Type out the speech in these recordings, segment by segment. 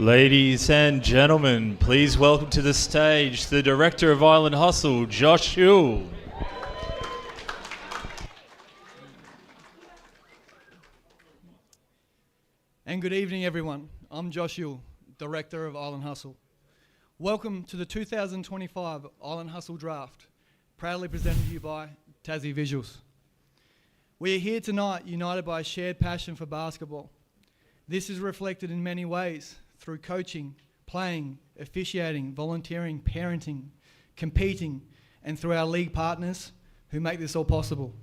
Ladies and gentlemen, please welcome to the stage the Director of Island Hustle, Josh Hill. And good evening, everyone. I'm Josh Hill, Director of Island Hustle. Welcome to the 2025 Island Hustle Draft, proudly presented to you by Tassie Visuals. We are here tonight united by a shared passion for basketball. This is reflected in many ways through coaching, playing, officiating, volunteering, parenting, competing, and through our league partners who make this all possible.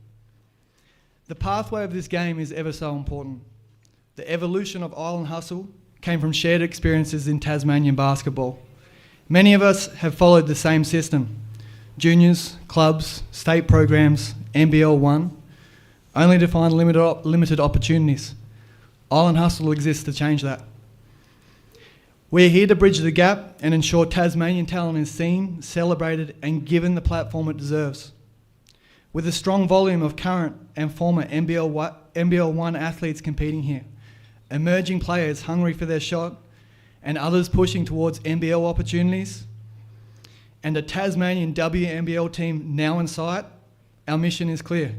The pathway of this game is ever so important. The evolution of Island Hustle came from shared experiences in Tasmanian basketball. Many of us have followed the same system: juniors, clubs, state programs, NBL 1, only to find limited opportunities. Island Hustle exists to change that. We are here to bridge the gap and ensure Tasmanian talent is seen, celebrated, and given the platform it deserves. With a strong volume of current and former NBL 1 athletes competing here, emerging players hungry for their shot, and others pushing towards NBL opportunities, and a Tasmanian WNBL team now in sight, our mission is clear: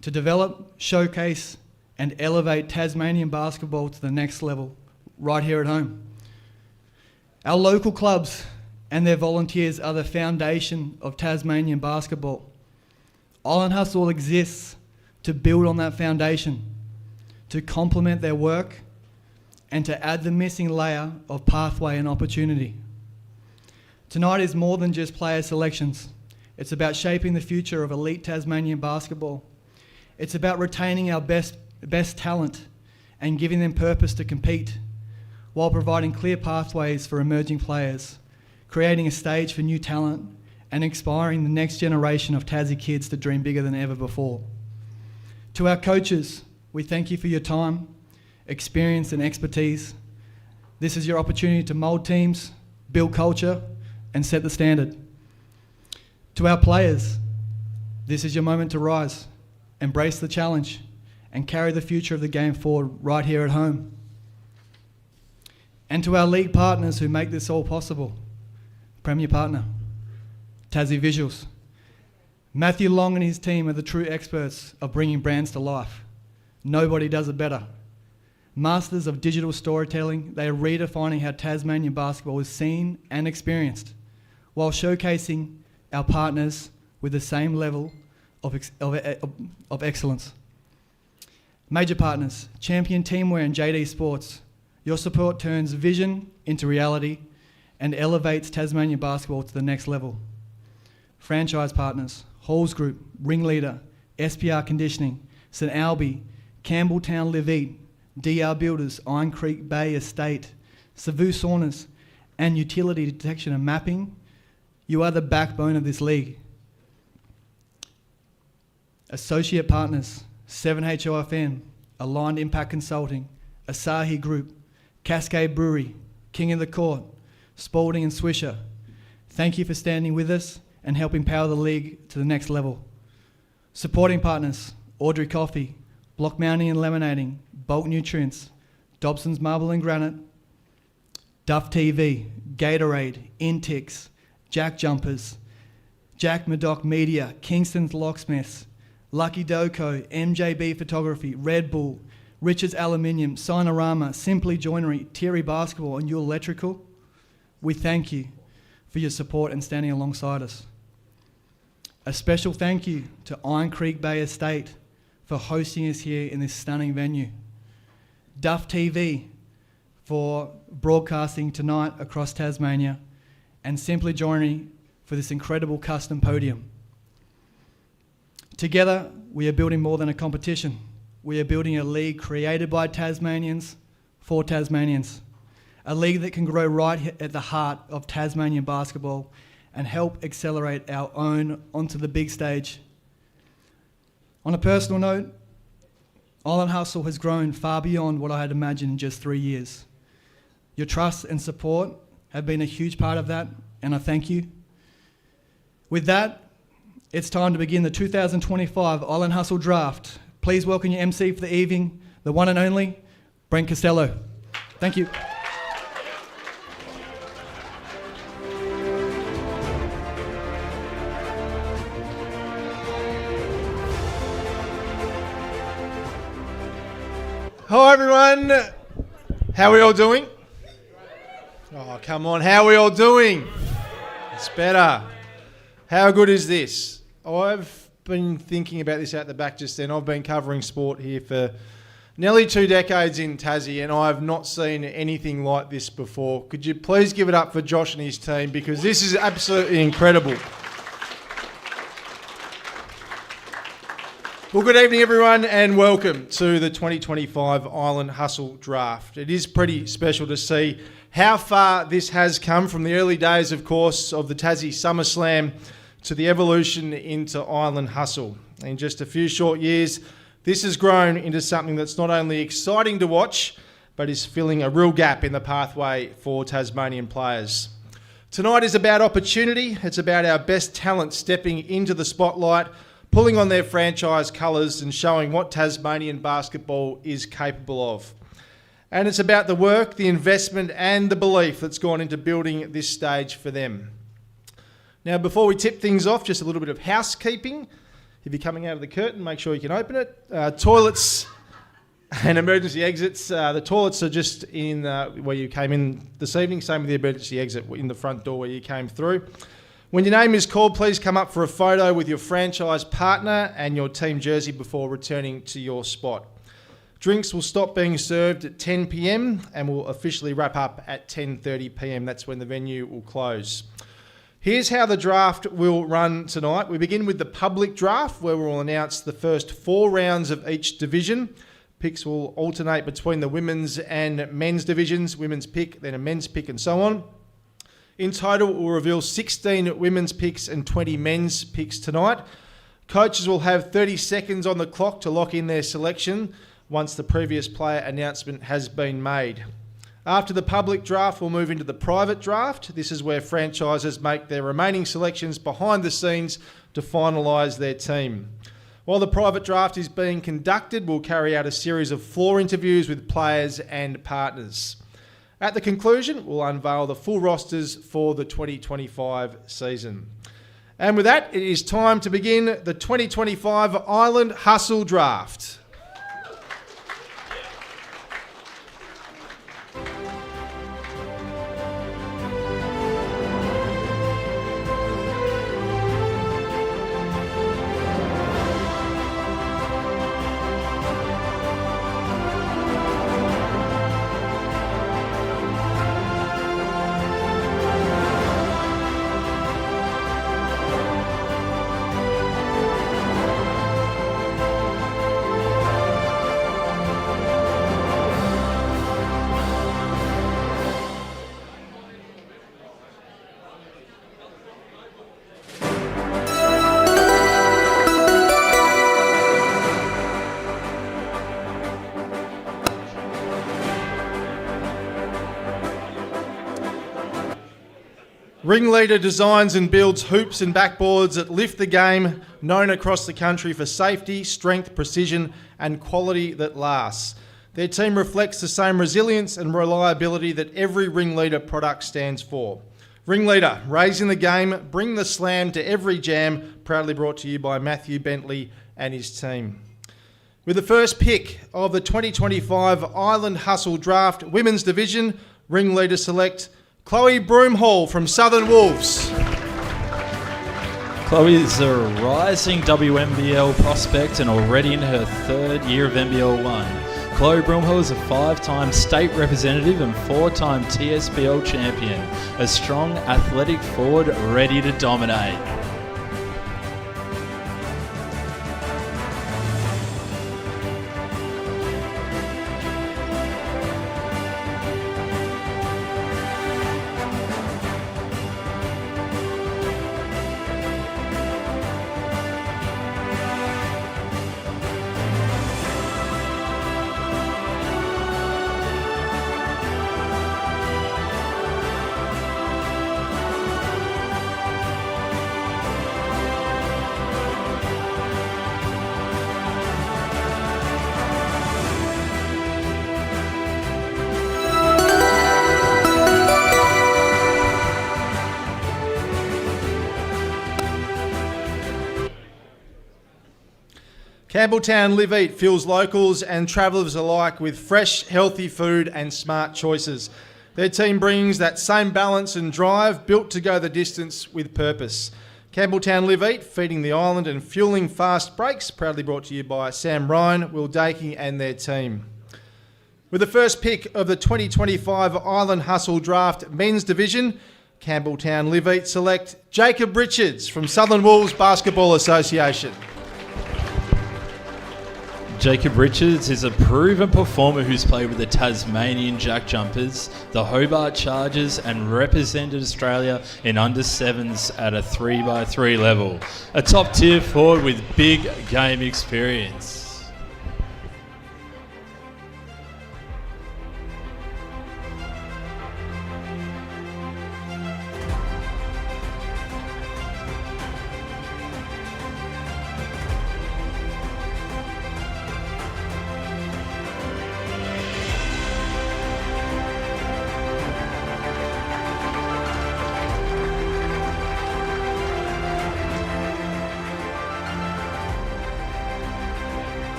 to develop, showcase, and elevate Tasmanian basketball to the next level, right here at home. Our local clubs and their volunteers are the foundation of Tasmanian basketball. Island Hustle exists to build on that foundation, to complement their work, and to add the missing layer of pathway and opportunity. Tonight is more than just player selections. It's about shaping the future of elite Tasmanian basketball. It's about retaining our best talent and giving them purpose to compete, while providing clear pathways for emerging players, creating a stage for new talent, and inspiring the next generation of Tassie kids to dream bigger than ever before. To our coaches, we thank you for your time, experience, and expertise. This is your opportunity to mould teams, build culture, and set the standard. To our players, this is your moment to rise, embrace the challenge, and carry the future of the game forward right here at home. And to our league partners who make this all possible: Premier Partner, Tassie Visuals. Matthew Long and his team are the true experts of bringing brands to life. Nobody does it better. Masters of digital storytelling, they are redefining how Tasmanian basketball is seen and experienced, while showcasing our partners with the same level of excellence. Major partners, Champion Teamwear and JD Sports. Your support turns vision into reality and elevates Tasmanian basketball to the next level. Franchise partners, Halls Group, Ringleader, SPR Conditioning, St Albi, Campbell Town Live Eat, DR Builders, Iron Creek Bay Estate, Savu Saunas, and Utility Detection and Mapping. You are the backbone of this league. Associate partners, 7HOFM, Aligned Impact Consulting, Asahi Group, Cascade Brewery, King of the Court, Spalding and Swisher. Thank you for standing with us and helping power the league to the next level. Supporting partners, Audrey Coffee, Block Mounting and Lemonading, Bulk Nutrients, Dobson's Marble and Granite, Duff TV, Gatorade, Intix, Jack Jumpers, Jack Madoc Media, Kingston's Locksmiths, Lucky Doco, MJB Photography, Red Bull, Richards Aluminium, Sinorama, Simply Joinery, Terry Basketball, and Yule Electrical. We thank you for your support and standing alongside us. A special thank you to Iron Creek Bay Estate for hosting us here in this stunning venue. Duff TV for broadcasting tonight across Tasmania, and Simply Joinery for this incredible custom podium. Together, we are building more than a competition. We are building a league created by Tasmanians for Tasmanians. A league that can grow right at the heart of Tasmanian basketball and help accelerate our own onto the big stage. On a personal note, Island Hustle has grown far beyond what I had imagined in just 3 years. Your trust and support have been a huge part of that, and I thank you. With that, it's time to begin the 2025 Island Hustle Draft. Please welcome your MC for the evening, the one and only, Brent Costello. Thank you. Hi everyone, how are we all doing? Oh come on, how are we all doing? It's better. How good is this? I've been thinking about this out the back just then. I've been covering sport here for nearly 2 decades in Tassie and I've not seen anything like this before. Could you please give it up for Josh and his team because this is absolutely incredible. Well, good evening everyone and welcome to the 2025 Island Hustle Draft. It is pretty special to see how far this has come from the early days, of course, of the Tassie SummerSlam to the evolution into Island Hustle. In just a few short years, this has grown into something that's not only exciting to watch, but is filling a real gap in the pathway for Tasmanian players. Tonight is about opportunity. It's about our best talent stepping into the spotlight, pulling on their franchise colours and showing what Tasmanian basketball is capable of. And it's about the work, the investment and the belief that's gone into building this stage for them. Now, before we tip things off, just a little bit of housekeeping. If you're coming out of the curtain, make sure you can open it. Toilets and emergency exits. The toilets are just in where you came in this evening. Same with the emergency exit in the front door where you came through. When your name is called, please come up for a photo with your franchise partner and your team jersey before returning to your spot. Drinks will stop being served at 10 p.m. and will officially wrap up at 10:30 p.m. That's when the venue will close. Here's how the draft will run tonight. We begin with the public draft where we'll announce the first 4 rounds of each division. Picks will alternate between the women's and men's divisions, women's pick, then a men's pick and so on. In total, we'll reveal 16 women's picks and 20 men's picks tonight. Coaches will have 30 seconds on the clock to lock in their selection once the previous player announcement has been made. After the public draft, we'll move into the private draft. This is where franchises make their remaining selections behind the scenes to finalise their team. While the private draft is being conducted, we'll carry out a series of floor interviews with players and partners. At the conclusion, we'll unveil the full rosters for the 2025 season. And with that, it is time to begin the 2025 Island Hustle Draft. Ringleader designs and builds hoops and backboards that lift the game, known across the country for safety, strength, precision and quality that lasts. Their team reflects the same resilience and reliability that every Ringleader product stands for. Ringleader, raising the game, bring the slam to every jam, proudly brought to you by Matthew Bentley and his team. With the first pick of the 2025 Island Hustle Draft Women's Division, Ringleader select Chloe Broomhall from Southern Wolves. Chloe is a rising WNBL prospect and already in her 3rd year of NBL 1. Chloe Broomhall is a 5-time state representative and 4-time TSBL champion. A strong, athletic forward ready to dominate. Campbell Town Live Eat fills locals and travellers alike with fresh, healthy food and smart choices. Their team brings that same balance and drive, built to go the distance with purpose. Campbell Town Live Eat, feeding the island and fueling fast breaks, proudly brought to you by Sam Ryan, Will Dakey and their team. With the first pick of the 2025 Island Hustle Draft Men's Division, Campbell Town Live Eat select Jacob Richards from Southern Wolves Basketball Association. Jacob Richards is a proven performer who's played with the Tasmanian Jack Jumpers, the Hobart Chargers, and represented Australia in under-7s at a 3x3 level. A top-tier forward with big game experience.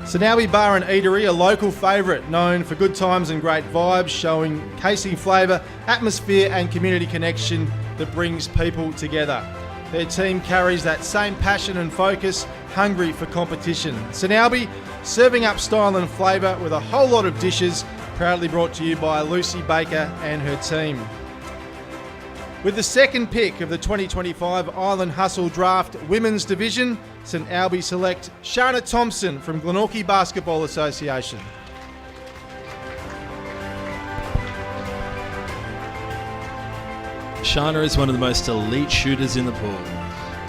Sanawi Bar and Eatery, a local favourite known for good times and great vibes, showing casing flavour, atmosphere and community connection that brings people together. Their team carries that same passion and focus, hungry for competition. Sanawi, serving up style and flavour with a whole lot of dishes, proudly brought to you by Lucy Baker and her team. With the second pick of the 2025 Island Hustle Draft Women's Division, St Albi select Shana Thompson from Glenorchy Basketball Association. Shana is one of the most elite shooters in the pool.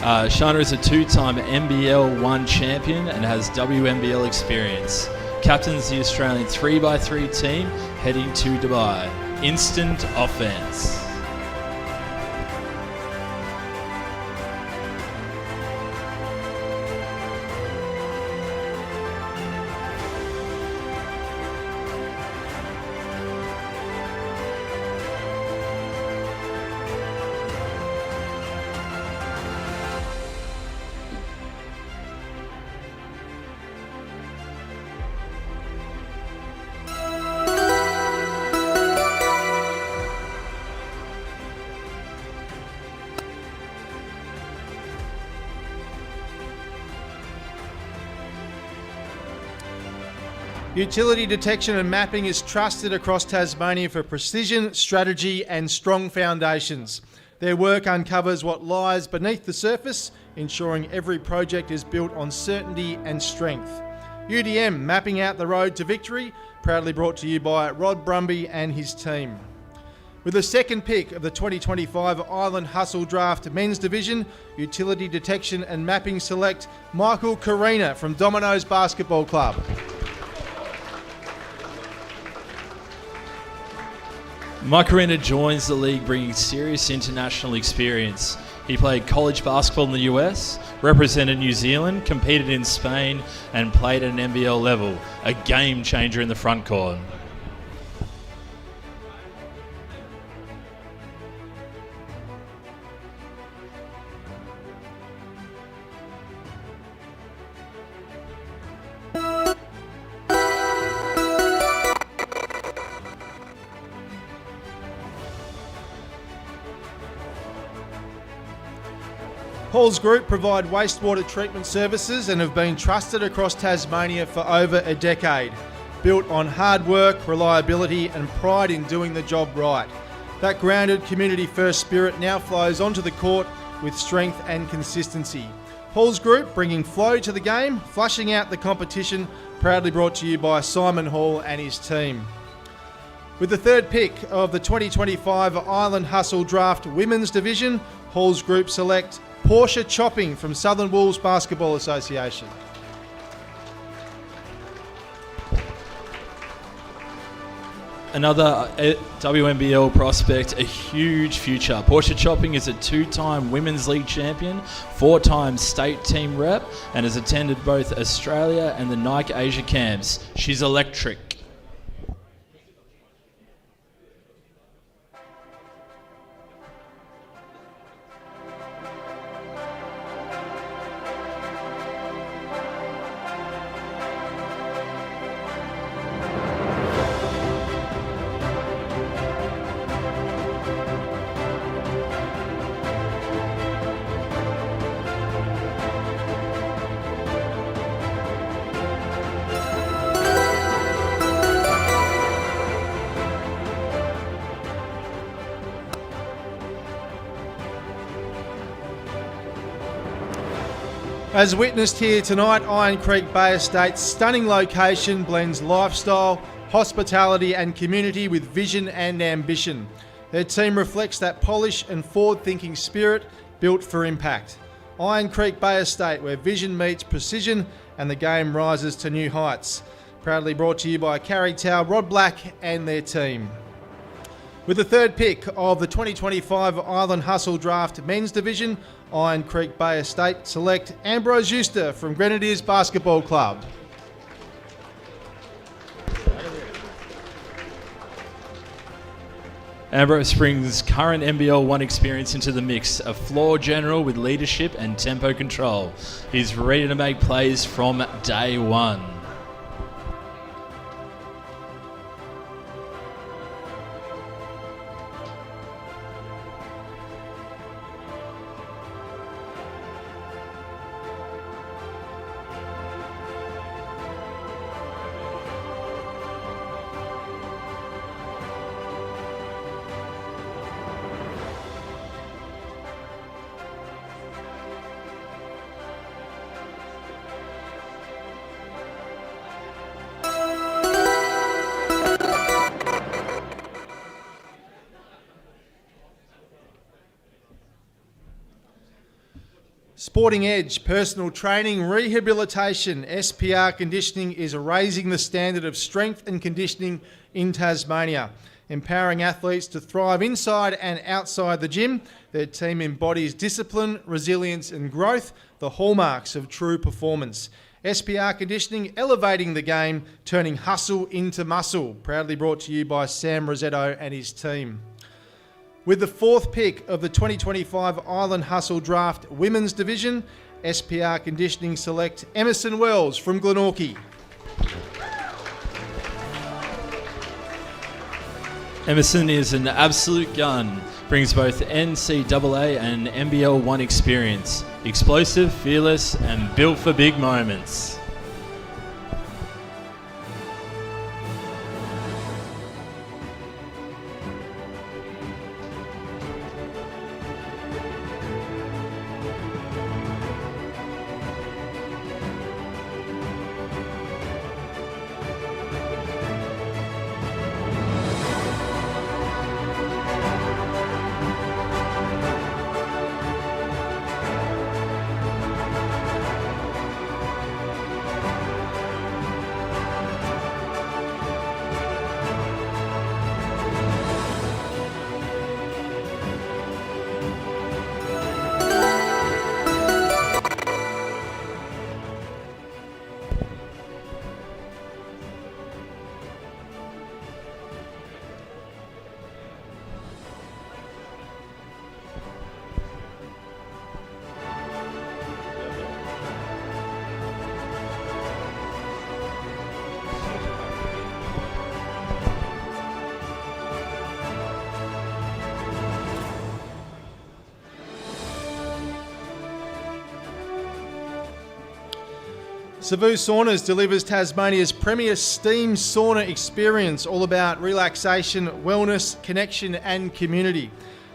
Shana is a two-time NBL 1 champion and has WNBL experience. Captains the Australian 3x3 team heading to Dubai. Instant offense. Utility detection and mapping is trusted across Tasmania for precision, strategy and strong foundations. Their work uncovers what lies beneath the surface, ensuring every project is built on certainty and strength. UDM, mapping out the road to victory, proudly brought to you by Rod Brumby and his team. With the second pick of the 2025 Island Hustle Draft Men's Division, Utility Detection and Mapping select Michael Carina from Domino's Basketball Club. Macarena joins the league bringing serious international experience. He played college basketball in the US, represented New Zealand, competed in Spain and played at an NBL level. A game changer in the front court. Halls Group provide wastewater treatment services and have been trusted across Tasmania for over a decade. Built on hard work, reliability and pride in doing the job right. That grounded community-first spirit now flows onto the court with strength and consistency. Halls Group bringing flow to the game, flushing out the competition, proudly brought to you by Simon Hall and his team. With the third pick of the 2025 Island Hustle Draft Women's Division, Halls Group select Portia Chopping from Southern Wolves Basketball Association. Another WNBL prospect, a huge future. Portia Chopping is a 2-time Women's League champion, 4-time state team rep, and has attended both Australia and the Nike Asia camps. She's electric. As witnessed here tonight, Iron Creek Bay Estate's stunning location blends lifestyle, hospitality and community with vision and ambition. Their team reflects that polished and forward-thinking spirit built for impact. Iron Creek Bay Estate, where vision meets precision and the game rises to new heights. Proudly brought to you by Carrie Tao, Rod Black and their team. With the third pick of the 2025 Island Hustle Draft Men's Division, Iron Creek Bay Estate select Ambrose Euster from Grenadiers Basketball Club. Ambrose brings current NBL 1 experience into the mix, a floor general with leadership and tempo control. He's ready to make plays from day one. Sporting Edge, personal training, rehabilitation, SPR Conditioning is raising the standard of strength and conditioning in Tasmania. Empowering athletes to thrive inside and outside the gym, their team embodies discipline, resilience and growth, the hallmarks of true performance. SPR Conditioning, elevating the game, turning hustle into muscle. Proudly brought to you by Sam Rosetto and his team. With the fourth pick of the 2025 Island Hustle Draft Women's Division, SPR Conditioning select Emerson Wells from Glenorchy. Emerson is an absolute gun, brings both NCAA and NBL 1 experience. Explosive, fearless, and built for big moments. Savu Saunas delivers Tasmania's premier steam sauna experience, all about relaxation, wellness, connection and community.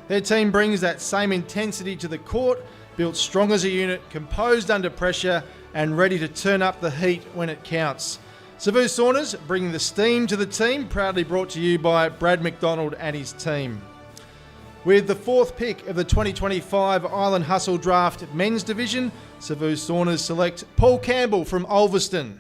Their team brings that same intensity to the court, built strong as a unit, composed under pressure and ready to turn up the heat when it counts. Savu Saunas bringing the steam to the team, proudly brought to you by Brad McDonald and his team. With the fourth pick of the 2025 Island Hustle Draft Men's Division, Savu Saunas select Paul Campbell from Ulverston.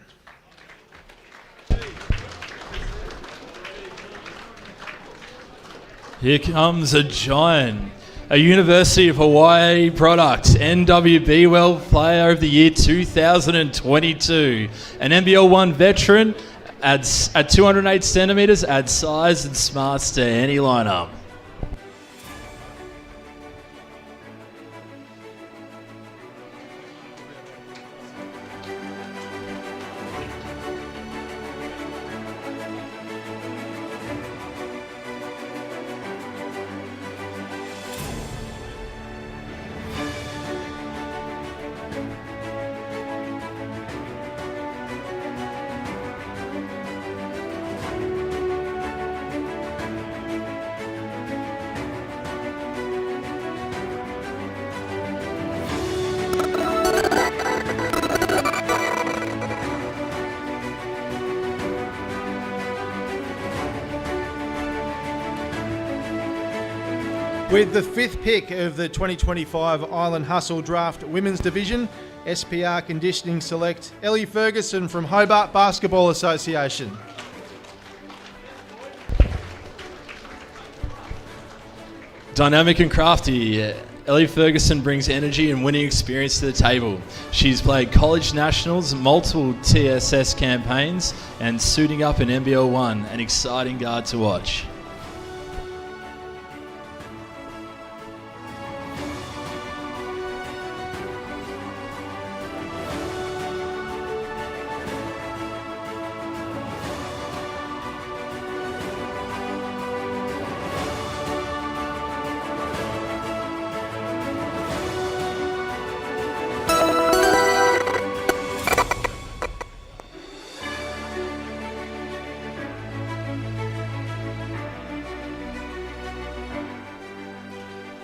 Here comes a giant, a University of Hawaii product, NWB World Player of the Year 2022, an NBL 1 veteran, adds at 208 centimeters, adds size and smarts to any lineup. With the fifth pick of the 2025 Island Hustle Draft Women's Division, SPR Conditioning select Ellie Ferguson from Hobart Basketball Association. Dynamic and crafty, Ellie Ferguson brings energy and winning experience to the table. She's played college nationals, multiple TSS campaigns, and suiting up in NBL 1, an exciting guard to watch.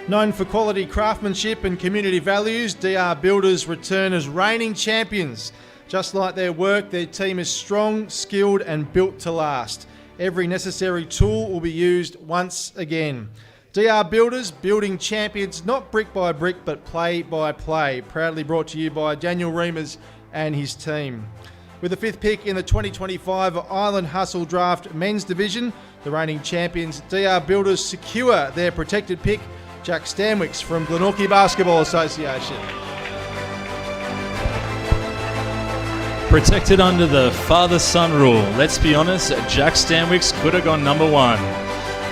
Known for quality craftsmanship and community values, DR Builders return as reigning champions. Just like their work, their team is strong, skilled and built to last. Every necessary tool will be used once again. DR Builders, building champions not brick by brick but play by play. Proudly brought to you by Daniel Reimers and his team. With the fifth pick in the 2025 Island Hustle Draft Men's Division, the reigning champions DR Builders secure their protected pick, Jack Stanwicks from Glenorchy Basketball Association. Protected under the father-son rule. Let's be honest, Jack Stanwicks could have gone number one.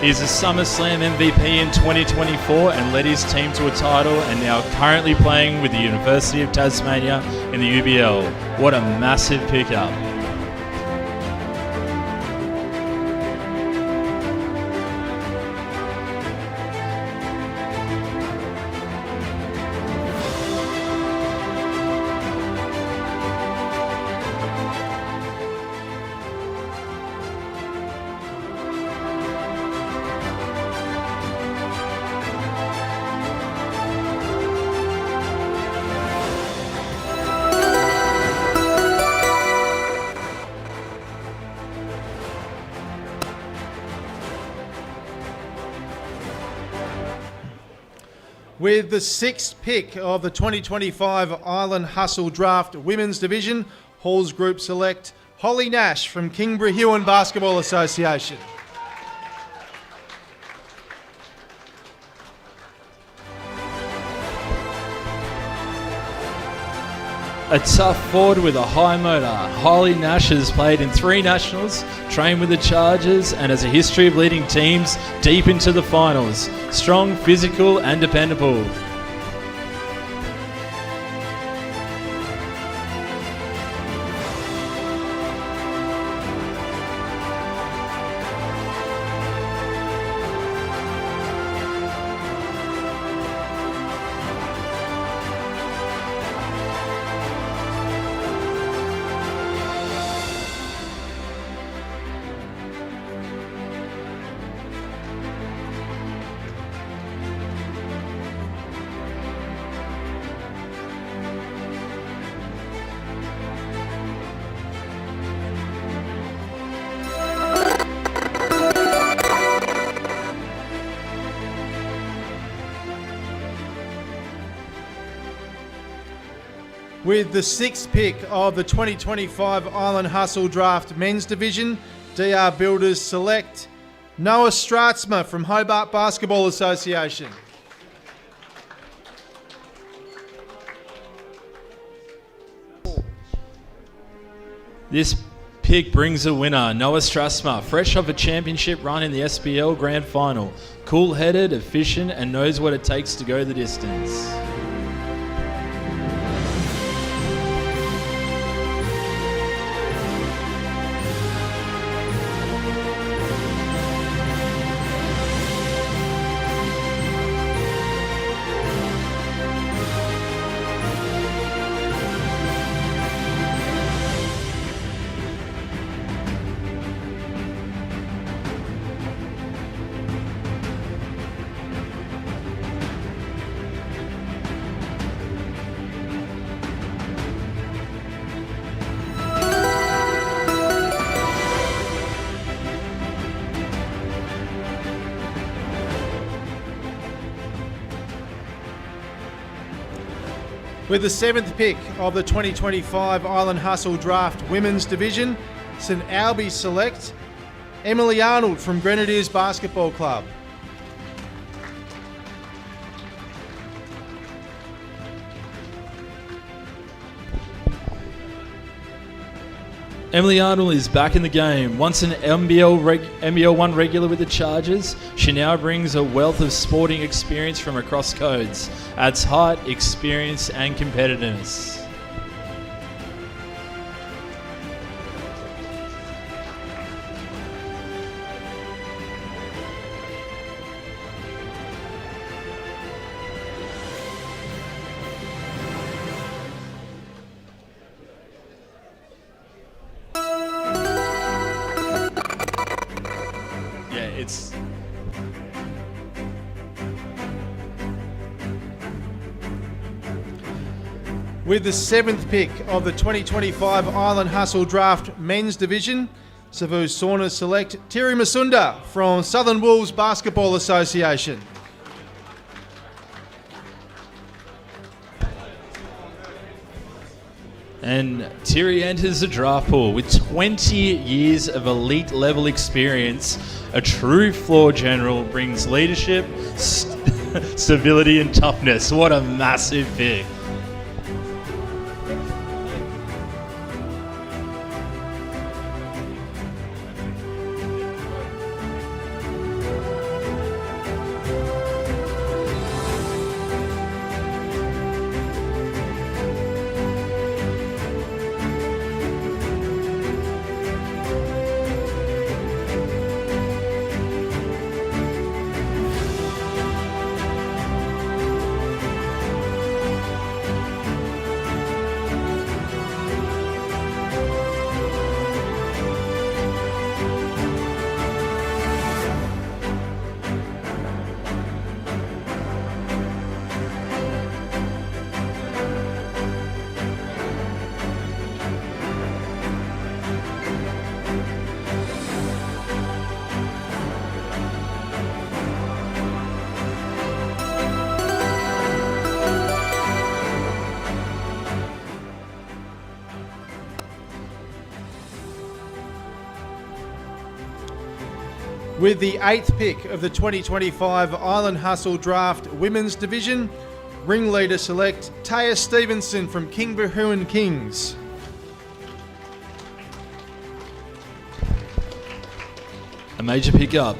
He's a SummerSlam MVP in 2024 and led his team to a title, and now currently playing with the University of Tasmania in the UBL. What a massive pickup. With the sixth pick of the 2025 Island Hustle Draft Women's Division, Halls Group select Holly Nash from Kingborough Huon Basketball Association. A tough forward with a high motor, Holly Nash has played in 3 nationals, trained with the Chargers, and has a history of leading teams deep into the finals. Strong, physical, and dependable. With the sixth pick of the 2025 Island Hustle Draft Men's Division, DR Builders select Noah Stratzma from Hobart Basketball Association. This pick brings a winner, Noah Stratzma, fresh off a championship run in the SPL Grand Final. Cool-headed, efficient, and knows what it takes to go the distance. With the 7th pick of the 2025 Island Hustle Draft Women's Division, St Albi select Emily Arnold from Grenadiers Basketball Club. Emily Arnold is back in the game. Once an NBL 1 regular with the Chargers, she now brings a wealth of sporting experience from across codes, adds height, experience and competitiveness. With the 7th pick of the 2025 Island Hustle Draft Men's Division, Savu Saunas select Thierry Masunda from Southern Wolves Basketball Association. And Thierry enters the draft pool with 20 years of elite level experience. A true floor general, brings leadership, stability and toughness. What a massive pick. With the 8th pick of the 2025 Island Hustle Draft Women's Division, ringleader select Taya Stevenson from King Kings. A major pickup.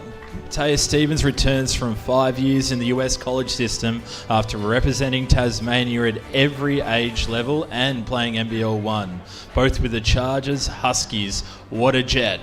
Taya Stevens returns from 5 years in the US college system after representing Tasmania at every age level and playing NBL 1, both with the Chargers, Huskies. What a jet.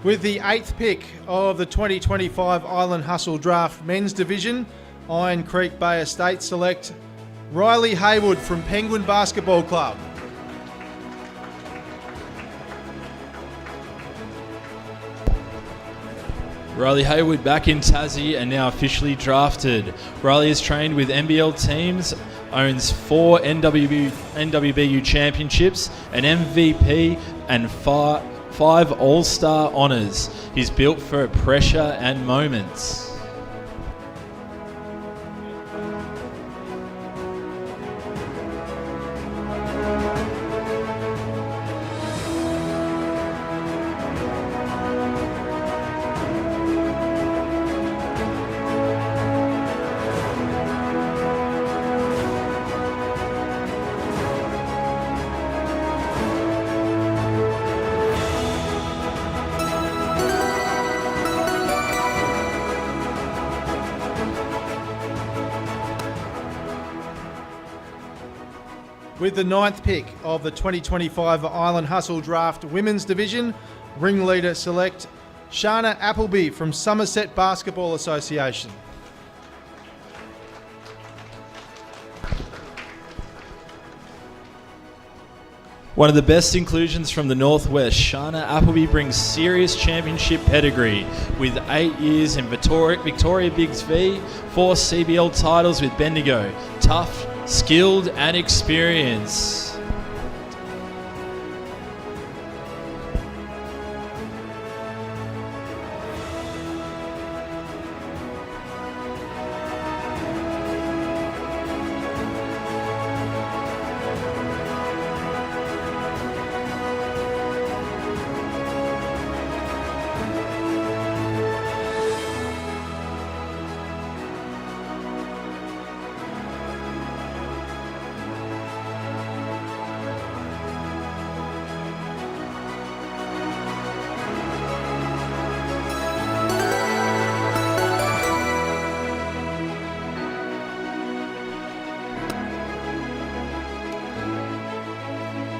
With the 8th pick of the 2025 Island Hustle Draft Men's Division, Iron Creek Bay Estate select Riley Haywood from Penguin Basketball Club. Riley Haywood back in Tassie and now officially drafted. Riley has trained with NBL teams, owns 4 NWBU championships, an MVP and 5 All-Star honours. He's built for pressure and moments. With the 9th pick of the 2025 Island Hustle Draft Women's Division, ringleader select Shana Appleby from Somerset Basketball Association. One of the best inclusions from the Northwest, Shana Appleby brings serious championship pedigree with 8 years in Victoria Bigs V, 4 CBL titles with Bendigo. Tough, skilled and experienced.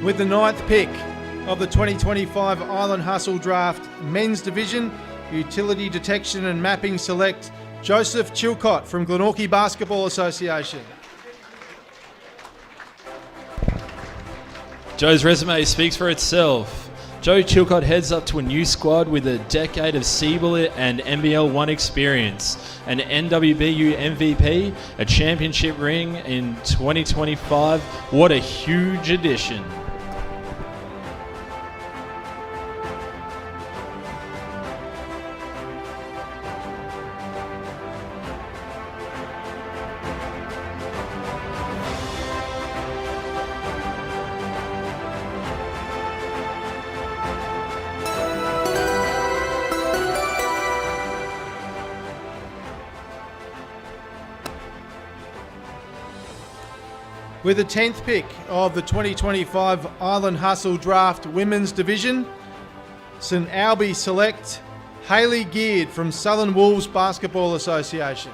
With the 9th pick of the 2025 Island Hustle Draft Men's Division, Utility Detection and Mapping select Joseph Chilcott from Glenorchy Basketball Association. Joe's resume speaks for itself. Joe Chilcott heads up to a new squad with a decade of CBL and NBL 1 experience, an NWBU MVP, a championship ring in 2025. What a huge addition. With the 10th pick of the 2025 Island Hustle Draft Women's Division, St Albi select Hayley Geard from Southern Wolves Basketball Association.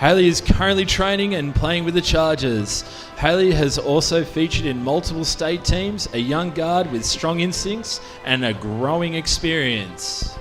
Hayley is currently training and playing with the Chargers. Hayley has also featured in multiple state teams, a young guard with strong instincts and a growing experience.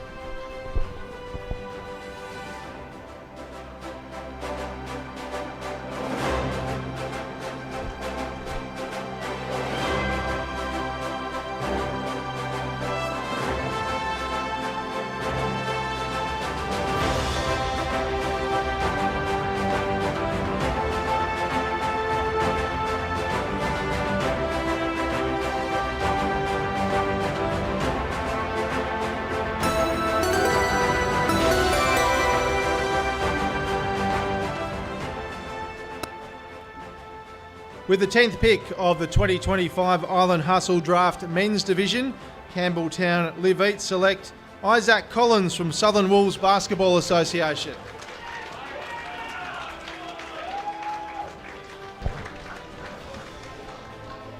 With the 10th pick of the 2025 Island Hustle Draft Men's Division, Campbell Town Live Eat select Isaac Collins from Southern Wolves Basketball Association.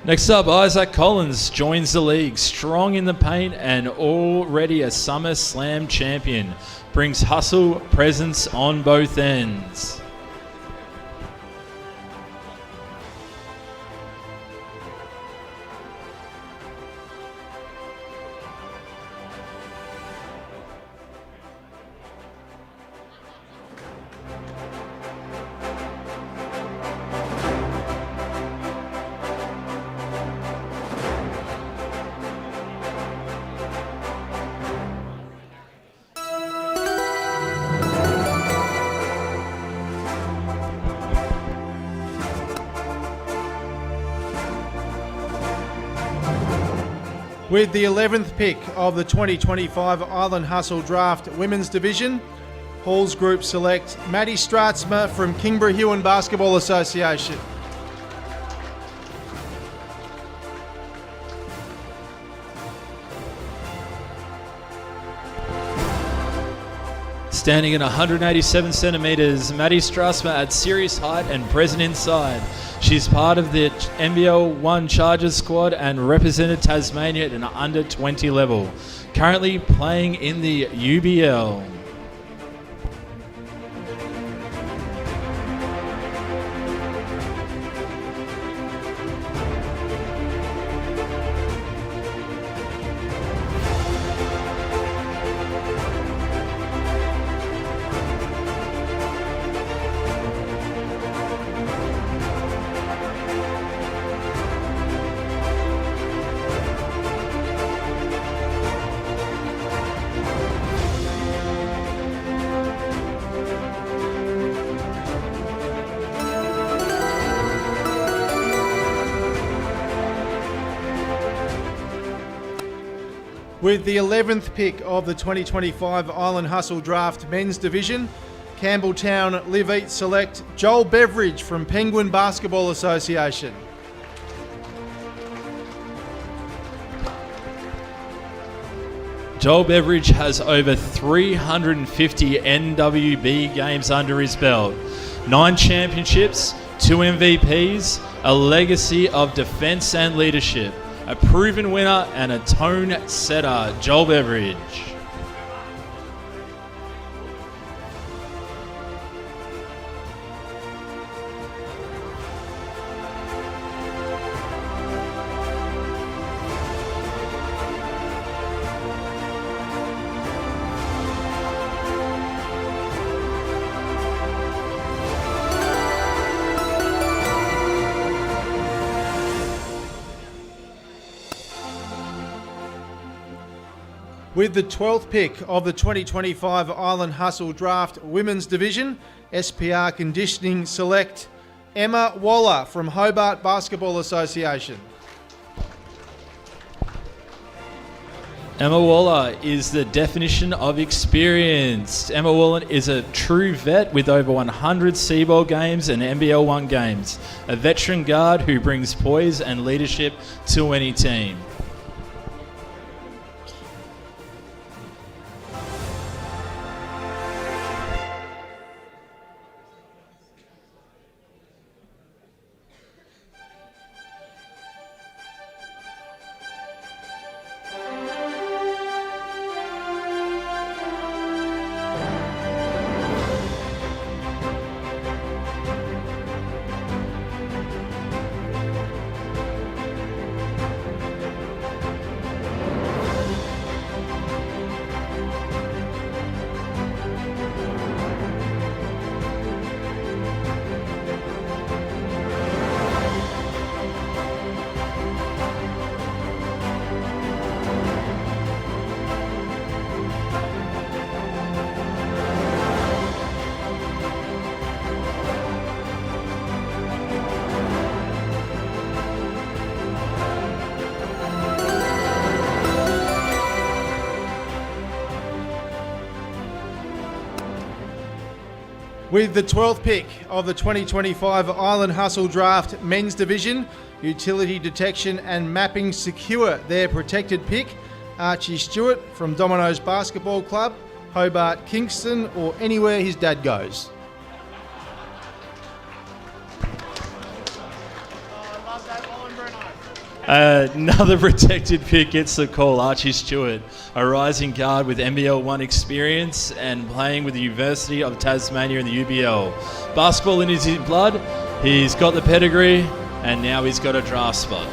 Next up, Isaac Collins joins the league, strong in the paint and already a Summer Slam champion. Brings hustle presence on both ends. With the 11th pick of the 2025 Island Hustle Draft Women's Division, Halls Group select Maddie Stratzma from Kingborough Basketball Association. Standing at 187 centimetres, Maddie Strassma at serious height and present inside. She's part of the NBL 1 Chargers squad and represented Tasmania at an under 20 level. Currently playing in the UBL. With the 11th pick of the 2025 Island Hustle Draft Men's Division, Campbell Town Live Eat select Joel Beveridge from Penguin Basketball Association. Joel Beveridge has over 350 NWB games under his belt, 9 championships, 2 MVPs, a legacy of defence and leadership. A proven winner and a tone setter, Joel Beveridge. With the 12th pick of the 2025 Island Hustle Draft Women's Division, SPR Conditioning select Emma Waller from Hobart Basketball Association. Emma Waller is the definition of experience. Emma Waller is a true vet with over 100 C-Ball games and NBL 1 games. A veteran guard who brings poise and leadership to any team. With the 12th pick of the 2025 Island Hustle Draft Men's Division, Utility Detection and Mapping secure their protected pick, Archie Stewart from Domino's Basketball Club, Hobart, Kingston, or anywhere his dad goes. Another protected pick gets the call, Archie Stewart, a rising guard with NBL 1 experience and playing with the University of Tasmania in the UBL. Basketball in his blood, he's got the pedigree, and now he's got a draft spot.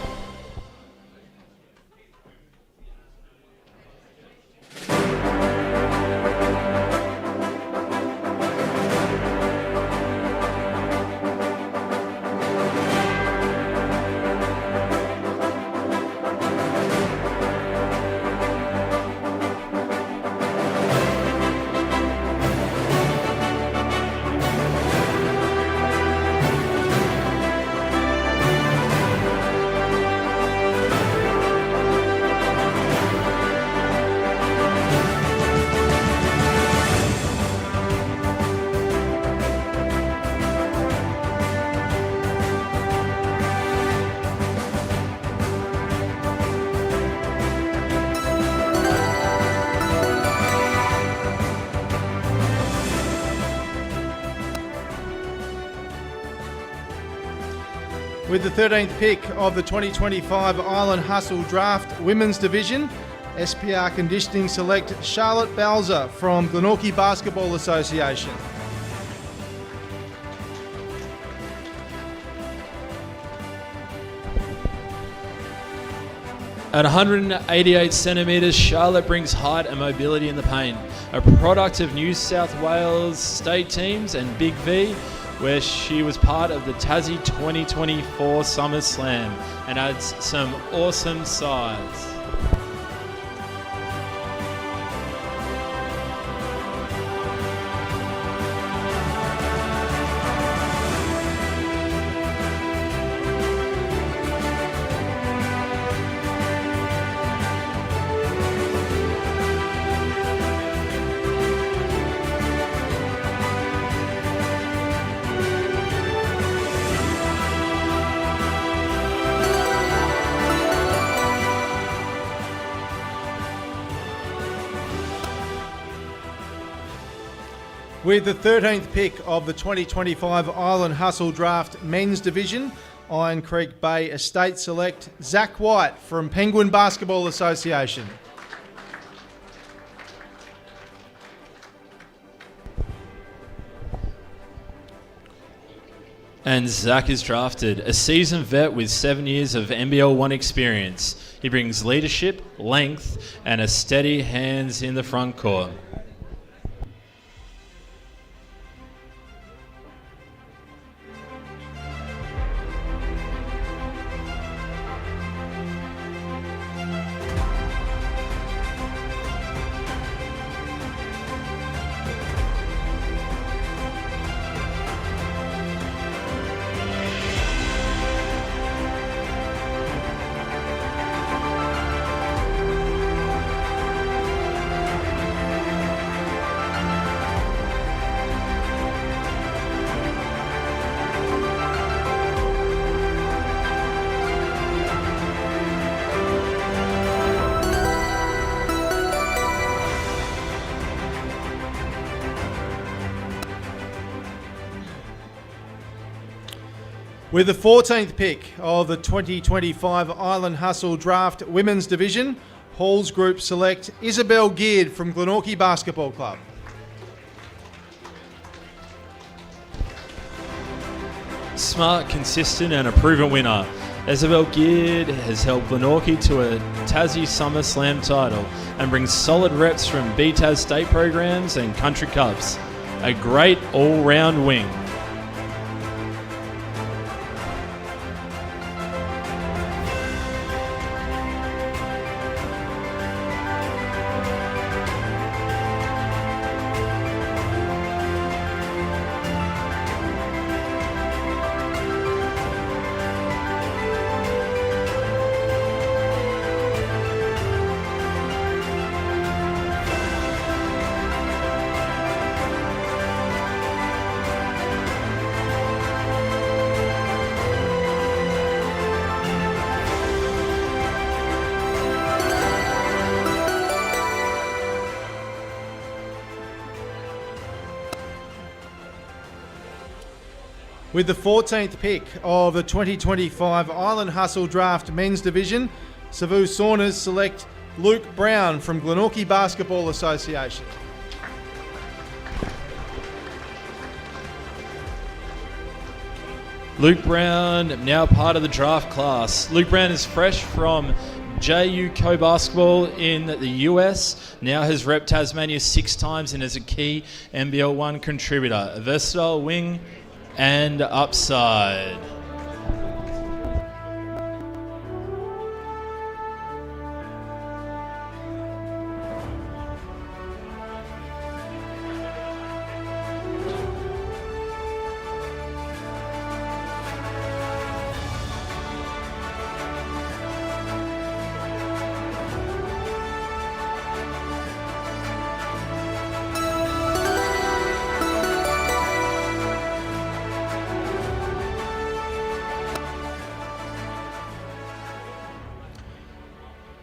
With the 13th pick of the 2025 Island Hustle Draft Women's Division, SPR Conditioning select Charlotte Balzer from Glenorchy Basketball Association. At 188 centimetres, Charlotte brings height and mobility in the paint. A product of New South Wales state teams and Big V, where she was part of the Tassie 2024 Summer Slam and adds some awesome size. With the 13th pick of the 2025 Island Hustle Draft Men's Division, Iron Creek Bay Estate select Zach White from Penguin Basketball Association. And Zach is drafted, a seasoned vet with 7 years of NBL 1 experience. He brings leadership, length, and a steady hands in the front court. With the 14th pick of the 2025 Island Hustle Draft Women's Division, Halls Group select Isabel Geard from Glenorchy Basketball Club. Smart, consistent, and a proven winner. Isabel Geard has helped Glenorchy to a Tassie Summer Slam title and brings solid reps from BTAS state programs and country cups. A great all-round wing. With the 14th pick of the 2025 Island Hustle Draft Men's Division, Savu Saunas select Luke Brown from Glenorchy Basketball Association. Luke Brown, now part of the draft class. Luke Brown is fresh from JU Co-Basketball in the US, now has repped Tasmania 6 times and is a key NBL 1 contributor. A versatile wing and upside.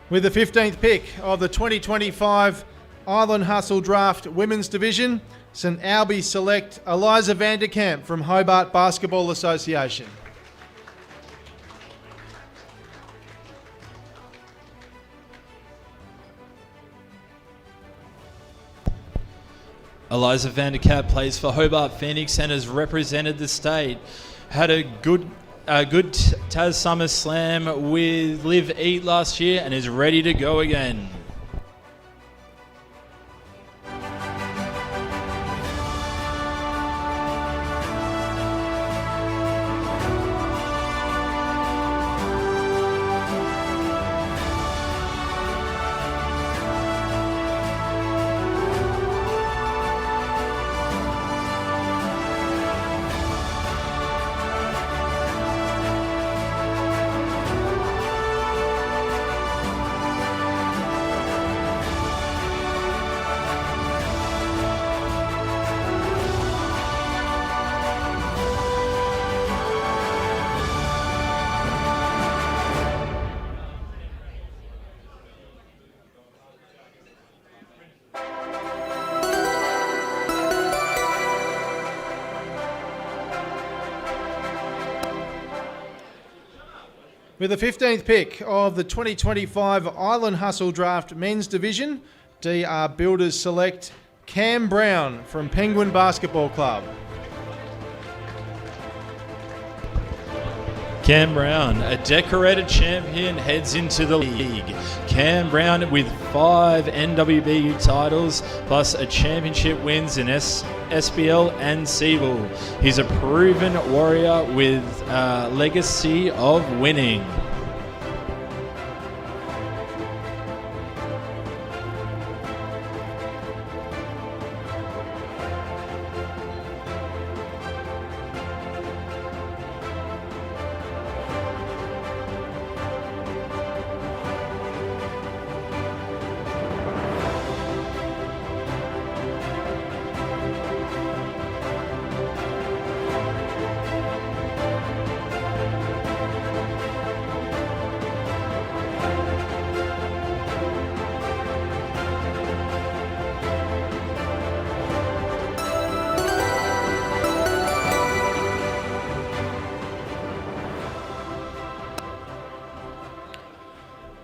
With the 15th pick of the 2025 Island Hustle Draft Women's Division, St Albi select Eliza Vanderkamp from Hobart Basketball Association. Eliza Vanderkat plays for Hobart Phoenix and has represented the state. Had a good Taz Summer Slam with Live Eat last year and is ready to go again. With the 15th pick of the 2025 Island Hustle Draft Men's Division, DR Builders select Cam Brown from Penguin Basketball Club. Cam Brown, a decorated champion, heads into the league. Cam Brown with 5 NWBU titles plus a championship wins in SPL and Seville. He's a proven warrior with a legacy of winning.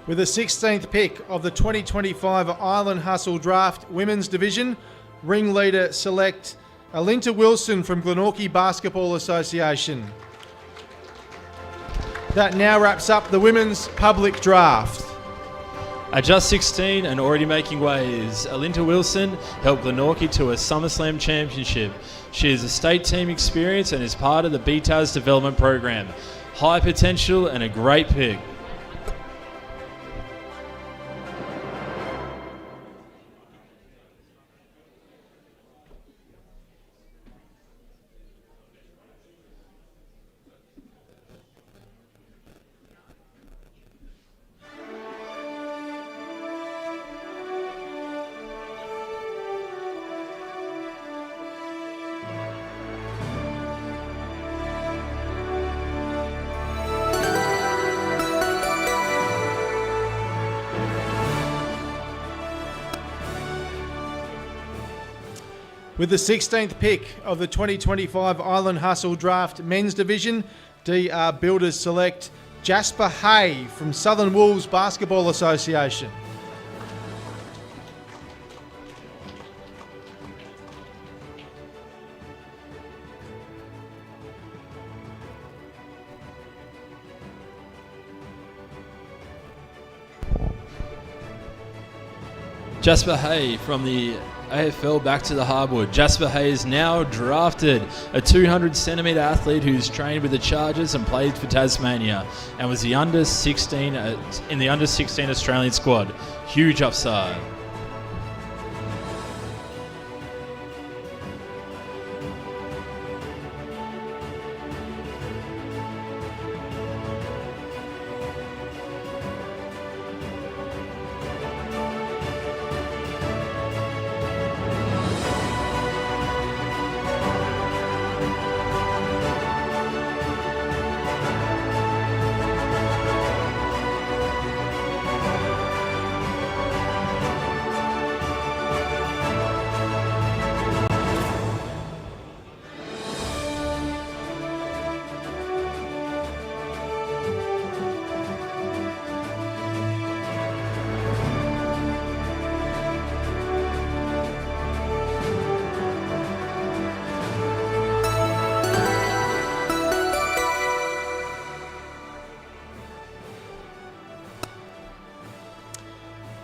With the 16th pick of the 2025 Island Hustle Draft Women's Division, ringleader select Alinta Wilson from Glenorchy Basketball Association. That now wraps up the Women's Public Draft. At just 16 and already making waves, Alinta Wilson helped Glenorchy to a SummerSlam championship. She has a state team experience and is part of the BTAS development program. High potential and a great pick. With the 16th pick of the 2025 Island Hustle Draft Men's Division, DR Builders select Jasper Hay from Southern Wolves Basketball Association. Jasper Hay from the AFL back to the hardwood. Jasper Hay is now drafted, a 200 centimetre athlete who's trained with the Chargers and played for Tasmania and was the under 16 in the under 16 Australian squad. Huge upside.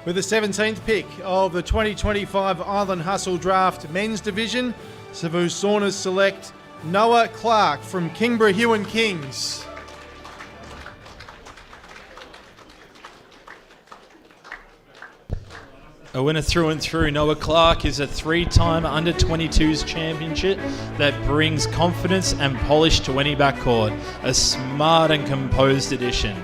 With the 17th pick of the 2025 Island Hustle Draft Men's Division, Savu Saunas select Noah Clark from Kingborough Huon Kings. A winner through and through, Noah Clark is a three-time under-22s championship that brings confidence and polish to any backcourt. A smart and composed addition.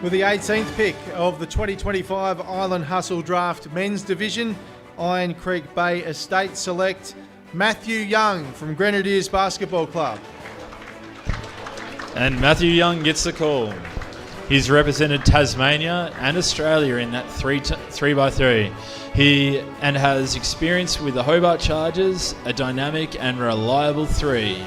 With the 18th pick of the 2025 Island Hustle Draft Men's Division, Iron Creek Bay Estate select Matthew Young from Grenadiers Basketball Club. And Matthew Young gets the call. He's represented Tasmania and Australia in that 3x3. He has experience with the Hobart Chargers, a dynamic and reliable three.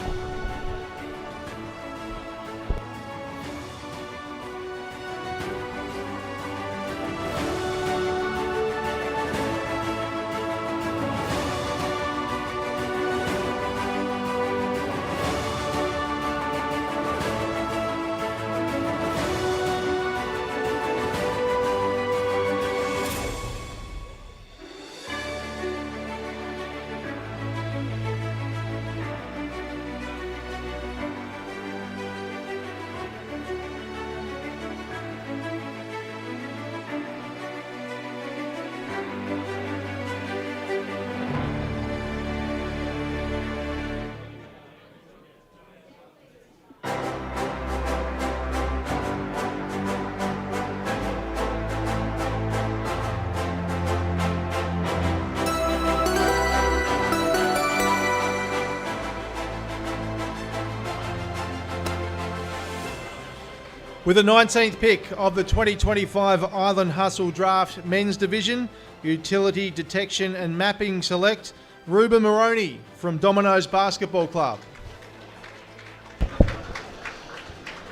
With the 19th pick of the 2025 Island Hustle Draft Men's Division, Utility Detection and Mapping select Ruben Moroney from Domino's Basketball Club.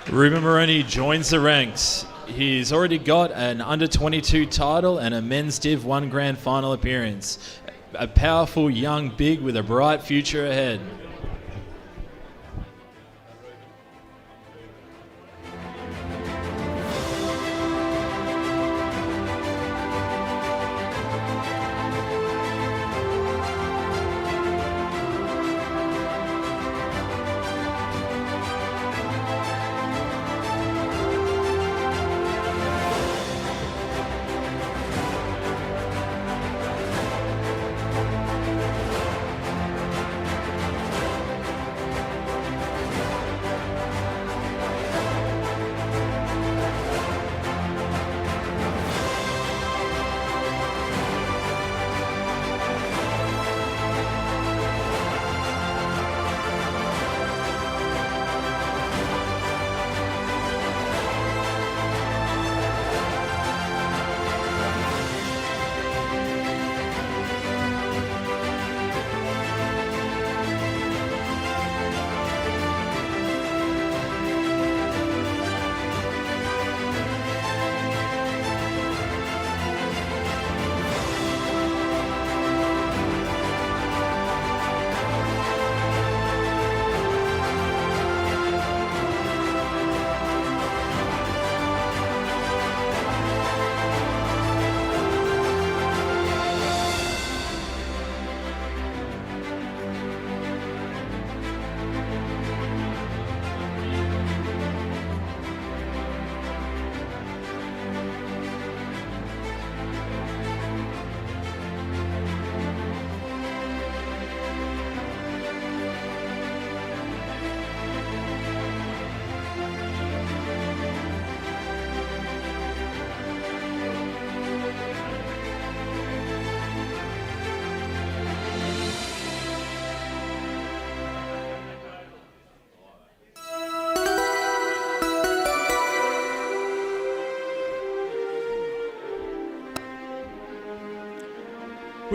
Ruben Moroney joins the ranks. He's already got an under-22 title and a men's Div 1 grand final appearance. A powerful young big with a bright future ahead.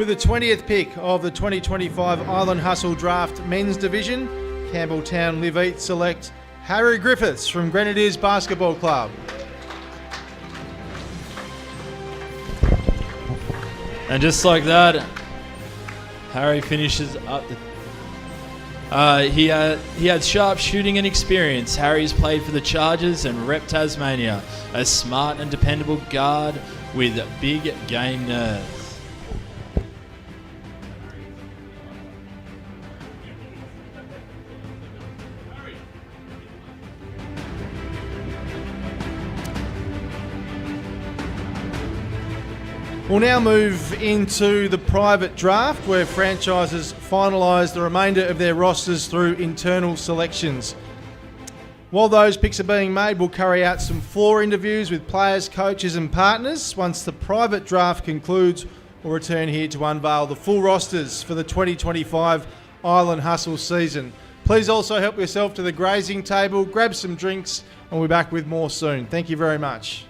With the 20th pick of the 2025 Island Hustle Draft Men's Division, Campbell Town Live Eat select Harry Griffiths from Grenadiers Basketball Club. And just like that, Harry finishes up he had sharp shooting and experience. Harry's played for the Chargers and rep Tasmania. A smart and dependable guard with big game nerves. We'll now move into the private draft where franchises finalise the remainder of their rosters through internal selections. While those picks are being made, we'll carry out some floor interviews with players, coaches and partners. Once the private draft concludes, we'll return here to unveil the full rosters for the 2025 Island Hustle season. Please also help yourself to the grazing table, grab some drinks, and we'll be back with more soon. Thank you very much.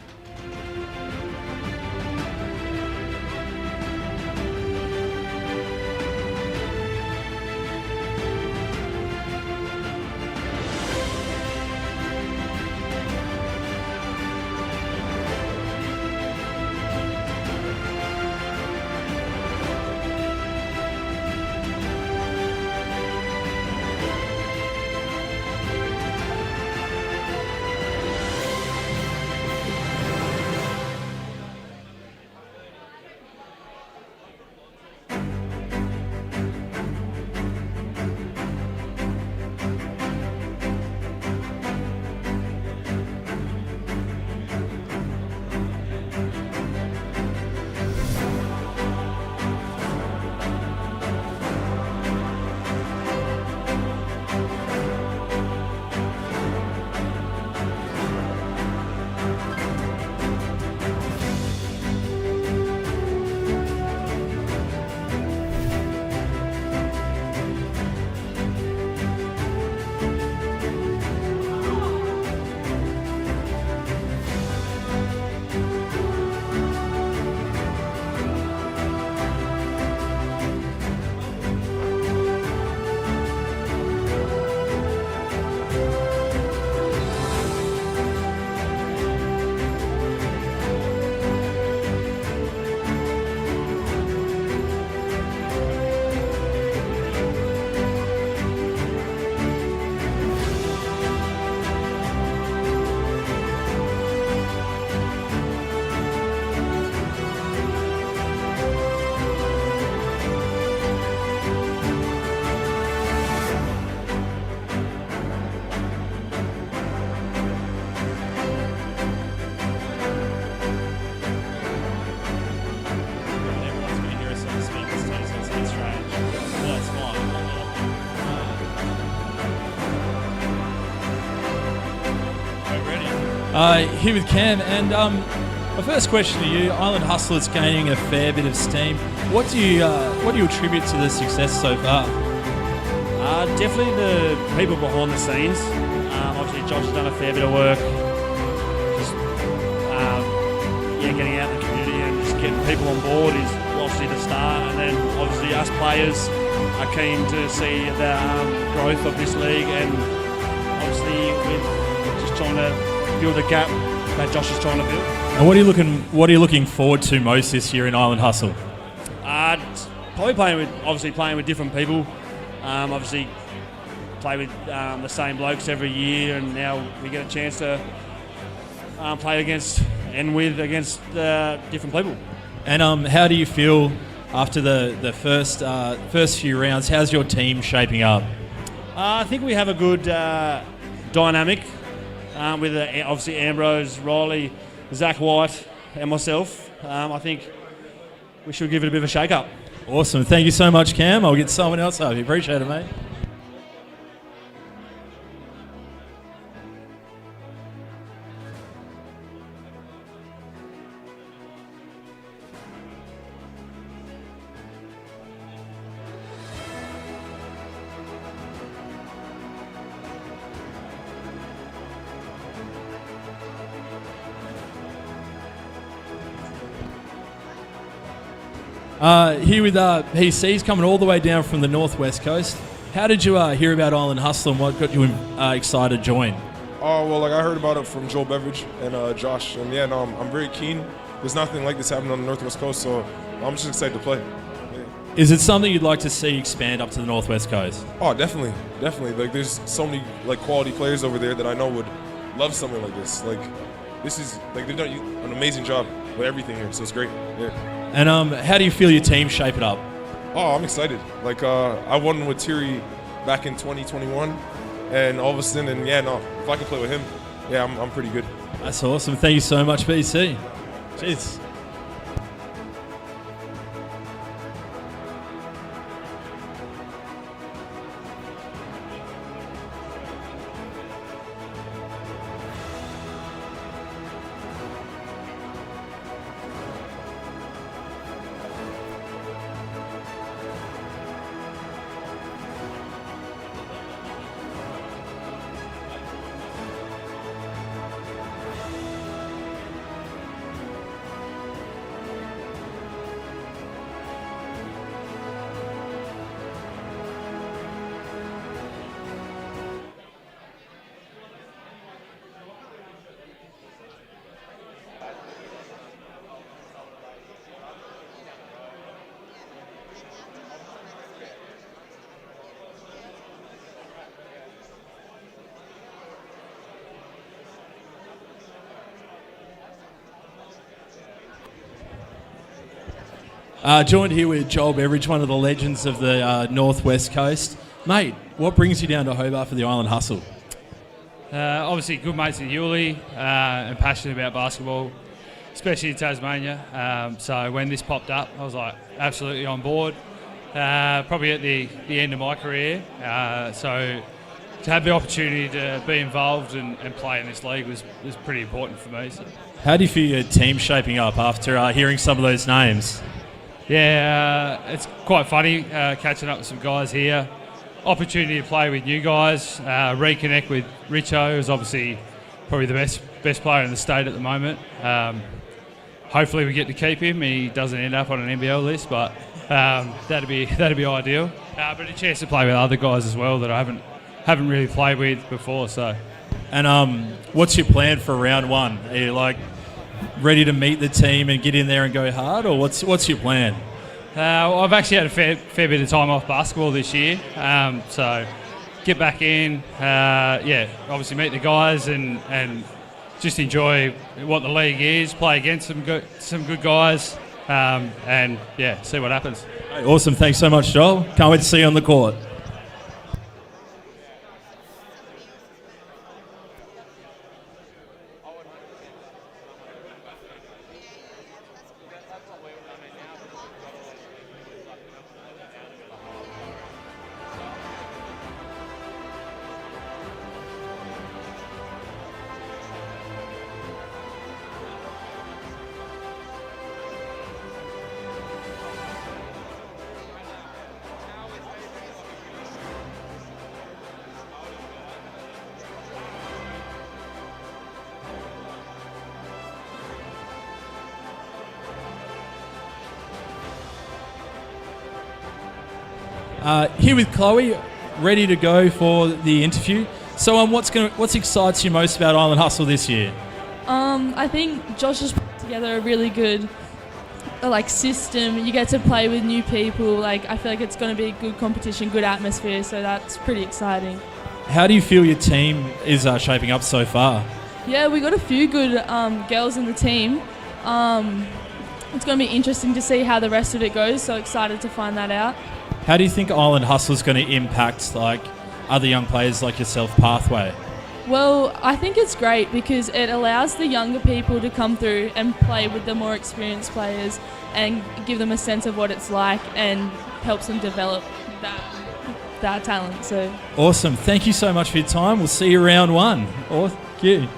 Here with Cam, and my first question to you: Island Hustle is gaining a fair bit of steam. What do you attribute to the success so far? Definitely the people behind the scenes. Obviously, Josh has done a fair bit of work, just getting out in the community and just getting people on board is obviously the start, and then obviously us players are keen to see the growth of this league, and obviously we're just trying to build a gap that Josh is trying to build. And what are you looking forward to most this year in Island Hustle? Probably playing with different people. Obviously play with the same blokes every year, and now we get a chance to play against different people. And how do you feel after the first few rounds? How's your team shaping up? I think we have a good dynamic with obviously Ambrose, Riley, Zach White and myself. I think we should give it a bit of a shake-up. Awesome. Thank you so much, Cam. I'll get someone else up. Appreciate it, mate. Here with PC's coming all the way down from the northwest coast. How did you hear about Island Hustle and what got you excited to join? Oh, well, like I heard about it from Joel Beveridge and Josh, and yeah, no, I'm very keen. There's nothing like this happening on the northwest coast, so I'm just excited to play. Yeah. Is it something you'd like to see expand up to the northwest coast? Oh, definitely. Like, there's so many like quality players over there that I know would love something like this. Like, this is like they've done an amazing job with everything here, so it's great. Yeah. And how do you feel your team shaping up? Oh, I'm excited. Like, I won with Thierry back in 2021, and all of a sudden, yeah, no, if I can play with him, yeah, I'm pretty good. That's awesome. Thank you so much, BC. Cheers. Joined here with Joel Beveridge, one of the legends of the northwest coast. Mate, what brings you down to Hobart for the Island Hustle? Obviously, good mates in Yulee and passionate about basketball, especially in Tasmania. So when this popped up, I was like absolutely on board. Probably at the end of my career. So to have the opportunity to be involved and play in this league was pretty important for me. So. How do you feel your team shaping up after hearing some of those names? Yeah, it's quite funny catching up with some guys here. Opportunity to play with new guys, reconnect with Richo, who's obviously probably the best player in the state at the moment. Hopefully we get to keep him. He doesn't end up on an NBL list, but that'd be ideal. But a chance to play with other guys as well that I haven't really played with before. So. And what's your plan for round one? Are you like ready to meet the team and get in there and go hard, or what's your plan? Well, I've actually had a fair bit of time off basketball this year, so get back in, obviously meet the guys and just enjoy what the league is, play against some good guys, and see what happens. Hey, awesome, thanks so much, Joel. Can't wait to see you on the court. Here with Chloe, ready to go for the interview. So, what excites you most about Island Hustle this year? I think Josh has put together a really good system. You get to play with new people. I feel like it's going to be a good competition, good atmosphere. So that's pretty exciting. How do you feel your team is shaping up so far? Yeah, we got a few good girls in the team. It's going to be interesting to see how the rest of it goes. So excited to find that out. How do you think Island Hustle is going to impact other young players like yourself pathway? Well, I think it's great because it allows the younger people to come through and play with the more experienced players and give them a sense of what it's like and helps them develop that talent. So awesome. Thank you so much for your time. We'll see you round one. Thank you.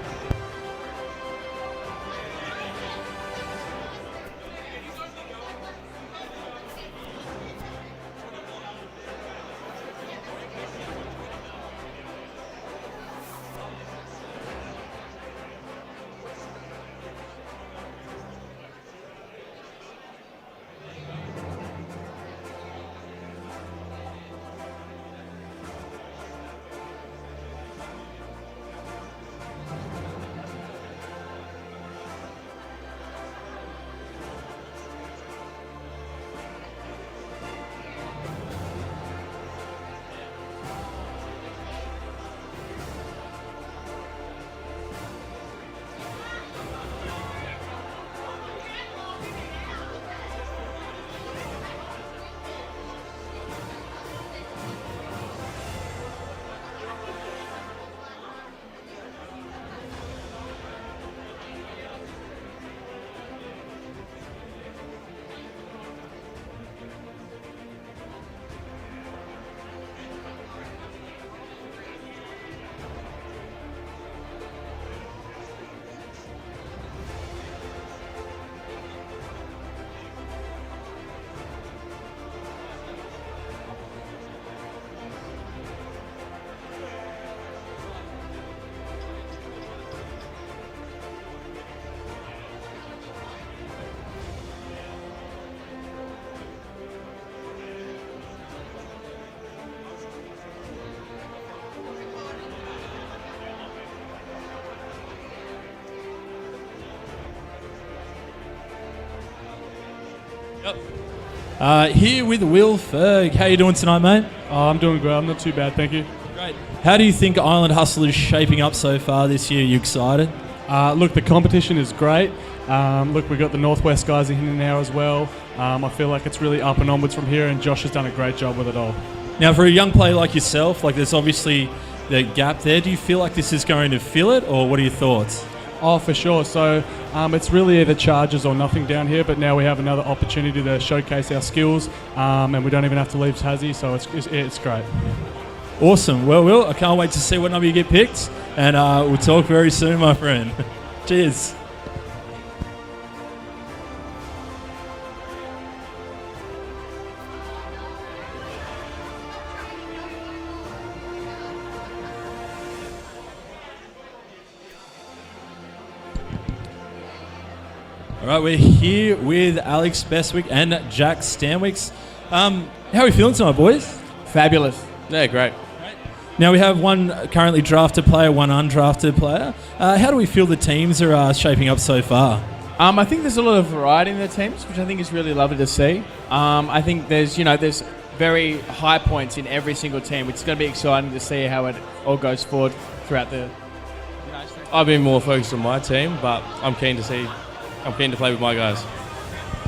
Here with Will Ferg. How you doing tonight, mate? I'm doing good. I'm not too bad, thank you. Great. How do you think Island Hustle is shaping up so far this year? You excited? Look, the competition is great. Look, we've got the Northwest guys in here now as well. I feel like it's really up and onwards from here, and Josh has done a great job with it all. Now, for a young player like yourself, like there's obviously the gap there. Do you feel like this is going to fill it, or what are your thoughts? Oh, for sure. So it's really either charges or nothing down here, but now we have another opportunity to showcase our skills, and we don't even have to leave Tassie, so it's great. Awesome. Well, Will, I can't wait to see what number you get picked, and we'll talk very soon, my friend. Cheers. All right, we're here with Alex Bestwick and Jack Stanwicks. How are we feeling tonight, boys? Fabulous. Yeah, great. Now we have one currently drafted player, one undrafted player. How do we feel the teams are shaping up so far? I think there's a lot of variety in the teams, which I think is really lovely to see. I think there's very high points in every single team, which is going to be exciting to see how it all goes forward throughout the. I've been more focused on my team, but I'm keen to play with my guys.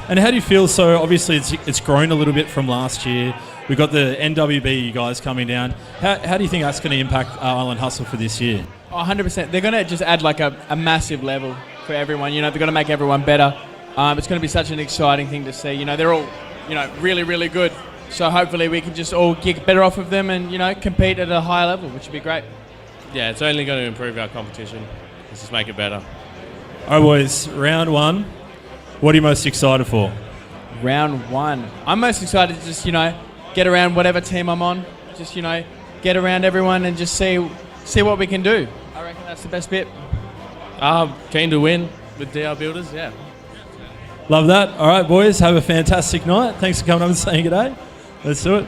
And how do you feel? So obviously it's grown a little bit from last year. We've got the NWB guys coming down. How do you think that's going to impact Island Hustle for this year? 100%. They're going to just add like a massive level for everyone. They're going to make everyone better. It's going to be such an exciting thing to see. They're all, really, really good. So hopefully we can just all get better off of them and, compete at a higher level, which would be great. Yeah, it's only going to improve our competition. Let's just make it better. All right, boys, round one. What are you most excited for? Round one. I'm most excited to just, get around whatever team I'm on. Just, get around everyone and just see what we can do. I reckon that's the best bit. Keen to win with DR Builders, yeah. Love that. All right, boys, have a fantastic night. Thanks for coming up and saying good day. Let's do it.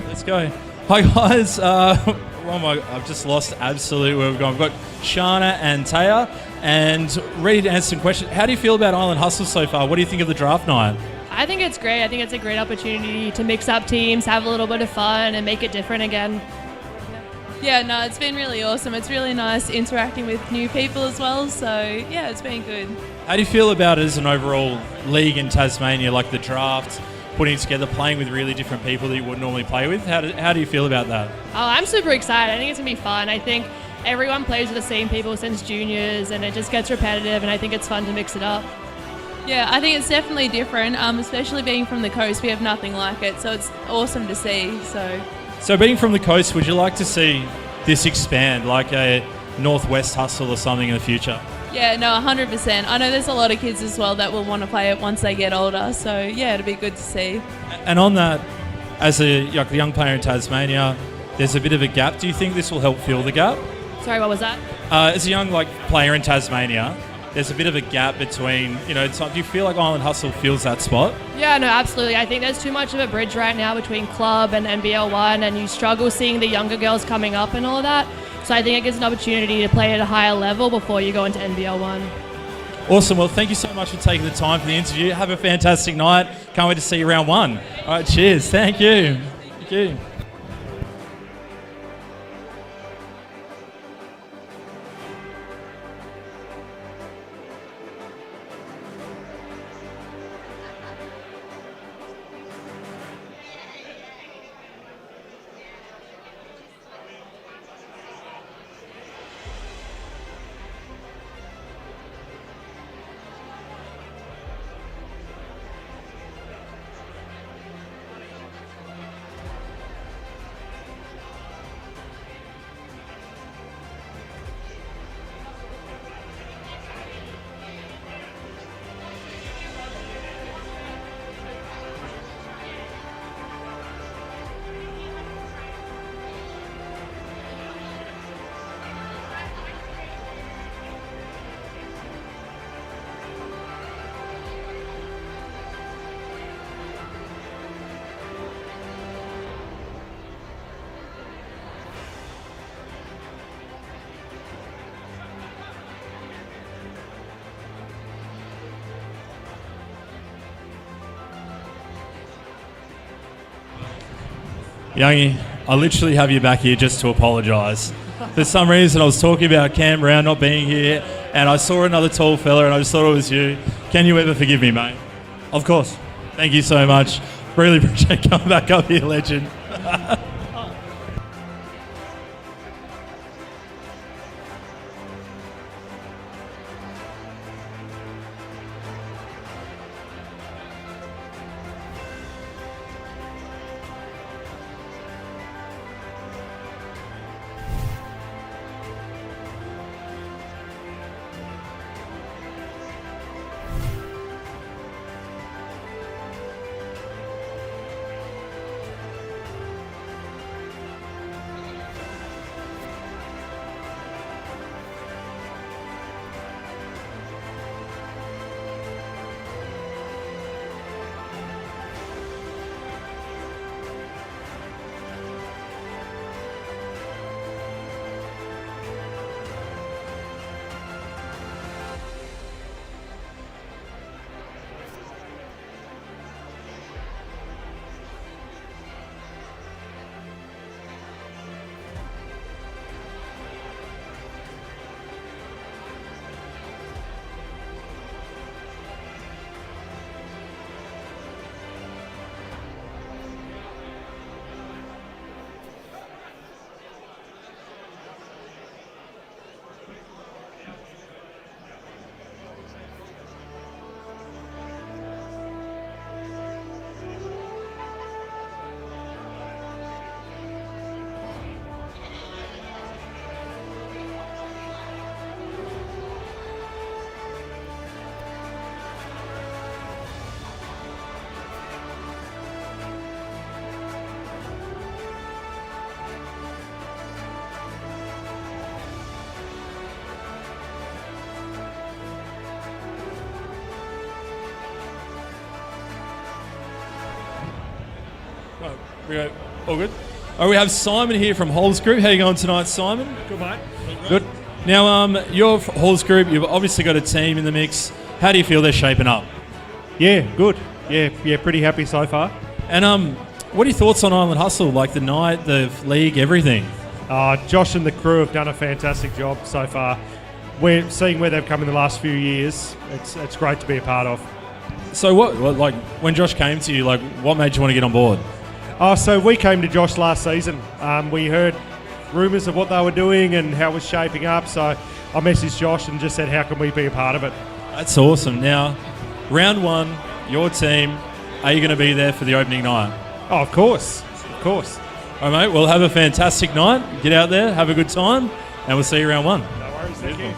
Let's go. Hi guys. I've just lost absolutely where we've gone. We've got Shana and Taya and ready to answer some questions. How do you feel about Island Hustle so far? What do you think of the draft night? I think it's great. I think it's a great opportunity to mix up teams, have a little bit of fun, and make it different again. Yeah, no, it's been really awesome. It's really nice interacting with new people as well. So, yeah, it's been good. How do you feel about it as an overall league in Tasmania, like the draft, putting it together, playing with really different people that you wouldn't normally play with? How do you feel about that? Oh, I'm super excited. I think it's going to be fun. I think everyone plays with the same people since juniors, and it just gets repetitive, and I think it's fun to mix it up. Yeah, I think it's definitely different, especially being from the coast. We have nothing like it, so it's awesome to see. So being from the coast, would you like to see this expand, like a Northwest Hustle or something in the future? Yeah, no, 100%. I know there's a lot of kids as well that will want to play it once they get older, so yeah, it'll be good to see. And on that, as a young player in Tasmania, there's a bit of a gap. Do you think this will help fill the gap Sorry, what was that? As a young player in Tasmania, there's a bit of a gap between, do you feel like Island Hustle fills that spot? Yeah, no, absolutely. I think there's too much of a bridge right now between club and NBL 1, and you struggle seeing the younger girls coming up and all of that. So I think it gives an opportunity to play at a higher level before you go into NBL 1. Awesome. Well, thank you so much for taking the time for the interview. Have a fantastic night. Can't wait to see you round 1. All right, cheers. Thank you. Thank you. Youngie, I literally have you back here just to apologise. For some reason, I was talking about Cam Brown not being here, and I saw another tall fella, and I just thought it was you. Can you ever forgive me, mate? Of course. Thank you so much. Really appreciate coming back up here, legend. All good? All right, we have Simon here from Halls Group. How you going tonight, Simon? Good, mate. Good. Now, your Halls Group, you've obviously got a team in the mix. How do you feel they're shaping up? Yeah, good. Yeah, pretty happy so far. And what are your thoughts on Island Hustle? Like the night, the league, everything? Josh and the crew have done a fantastic job so far. We're seeing where they've come in the last few years. It's great to be a part of. So what like when Josh came to you, like what made you want to get on board? So we came to Josh last season. We heard rumours of what they were doing and how it was shaping up. So I messaged Josh and just said, how can we be a part of it? That's awesome. Now, round 1, your team, are you going to be there for the opening night? Oh, of course. Of course. All right, mate. Well, have a fantastic night. Get out there, have a good time, and we'll see you round 1. No worries. Thank you.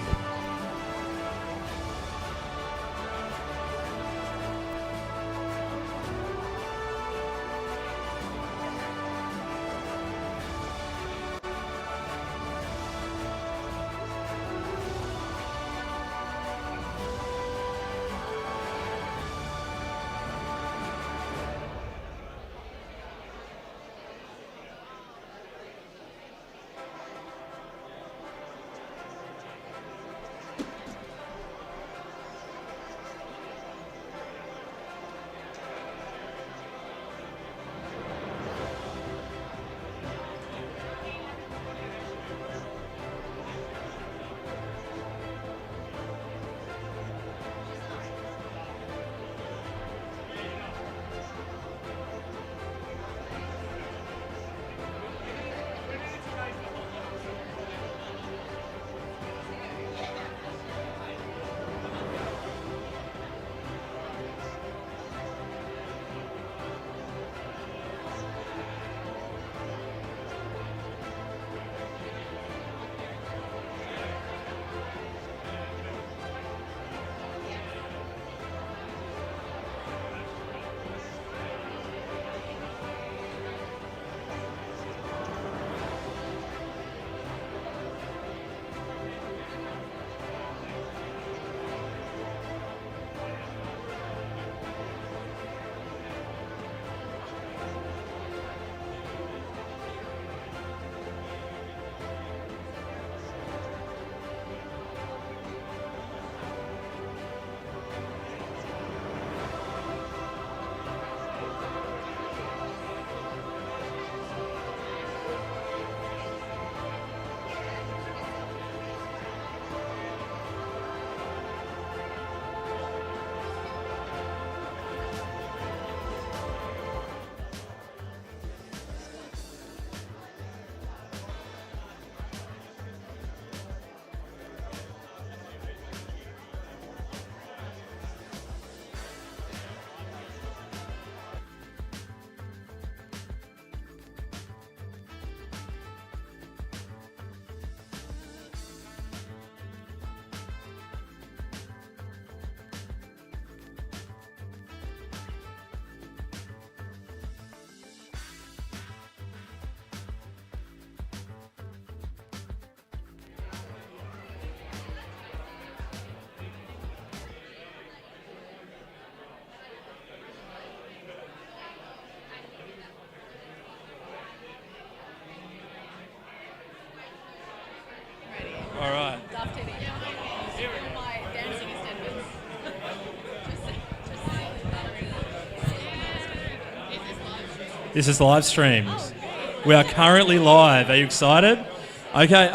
This is live streamed. We are currently live. Are you excited? Okay.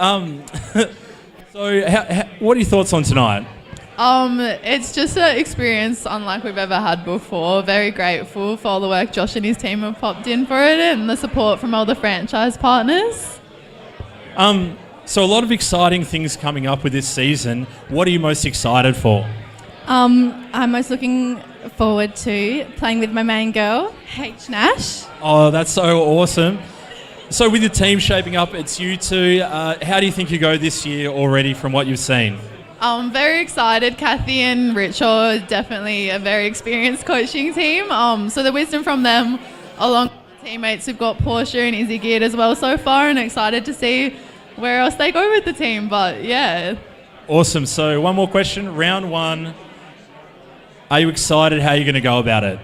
So, what are your thoughts on tonight? It's just an experience unlike we've ever had before. Very grateful for all the work Josh and his team have popped in for it and the support from all the franchise partners. So a lot of exciting things coming up with this season. What are you most excited for? I'm most looking forward to playing with my main girl, H. Nash. Oh, that's so awesome. So with your team shaping up, it's you two. How do you think you go this year already from what you've seen? I'm very excited. Kathy and Rich are definitely a very experienced coaching team. So the wisdom from them, along with the teammates, we've got Portia and Izzy geared as well so far, and excited to see where else they go with the team. But yeah. Awesome. So one more question. Round one. Are you excited? How are you going to go about it?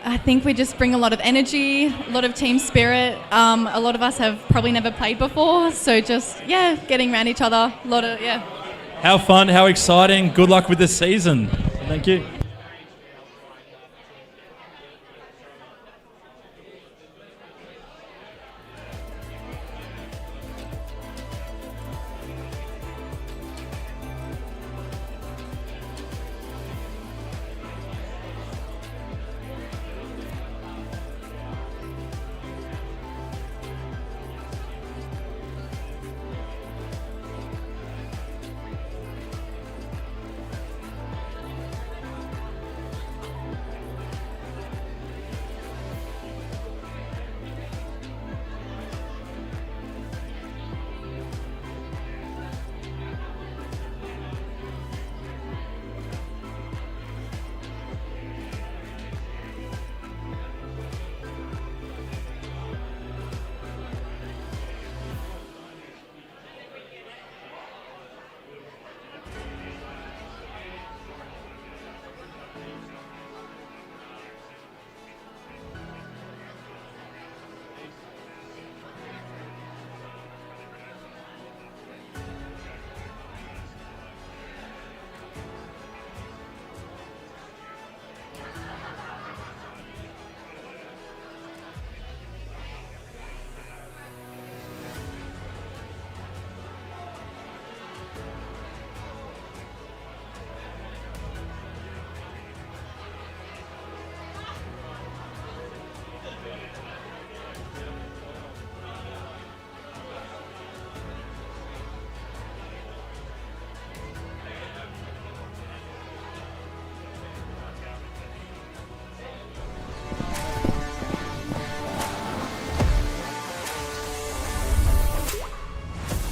I think we just bring a lot of energy, a lot of team spirit. A lot of us have probably never played before, so just, getting around each other. A lot of, How fun, how exciting. Good luck with the season. Thank you.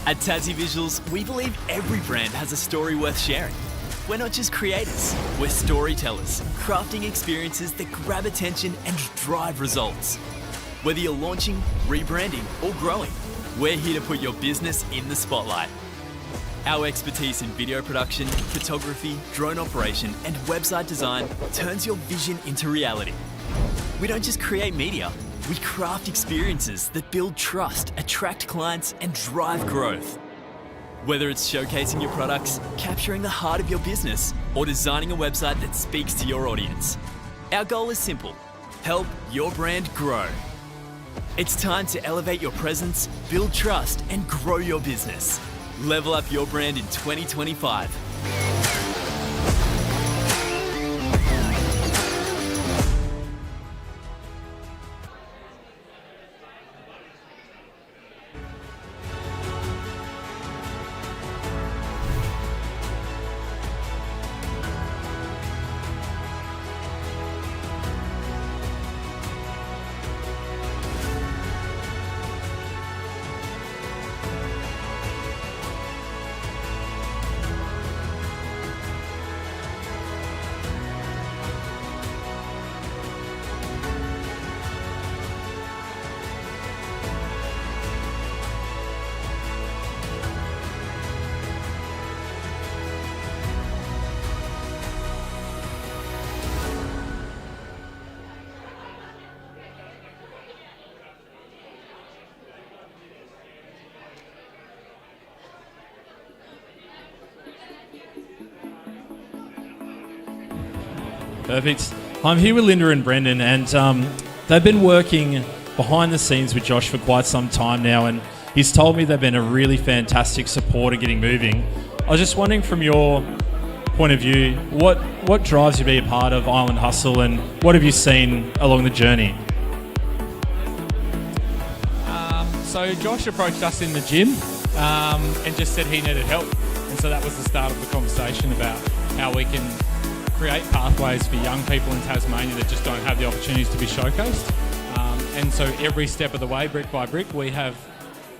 At Tassie Visuals, we believe every brand has a story worth sharing. We're not just creators, we're storytellers, crafting experiences that grab attention and drive results. Whether you're launching, rebranding, or growing, we're here to put your business in the spotlight. Our expertise in video production, photography, drone operation, and website design turns your vision into reality. We don't just create media, we craft experiences that build trust, attract clients, and drive growth. Whether it's showcasing your products, capturing the heart of your business, or designing a website that speaks to your audience, our goal is simple: help your brand grow. It's time to elevate your presence, build trust, and grow your business. Level up your brand in 2025. Perfect. I'm here with Linda and Brendan, and they've been working behind the scenes with Josh for quite some time now, and he's told me they've been a really fantastic support of getting moving. I was just wondering, from your point of view, what drives you to be a part of Island Hustle, and what have you seen along the journey? So Josh approached us in the gym and just said he needed help. And so that was the start of the conversation about how we can create pathways for young people in Tasmania that just don't have the opportunities to be showcased. And so every step of the way, brick by brick, we have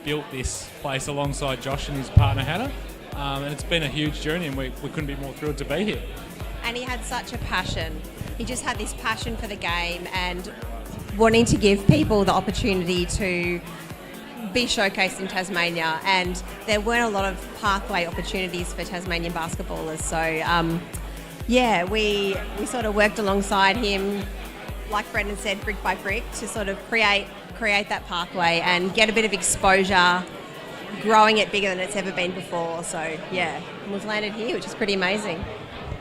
built this place alongside Josh and his partner Hannah. And it's been a huge journey, and we couldn't be more thrilled to be here. And he had such a passion. He just had this passion for the game and wanting to give people the opportunity to be showcased in Tasmania, and there weren't a lot of pathway opportunities for Tasmanian basketballers. So we sort of worked alongside him, like Brendan said, brick by brick, to sort of create that pathway and get a bit of exposure, growing it bigger than it's ever been before. So we've landed here, which is pretty amazing.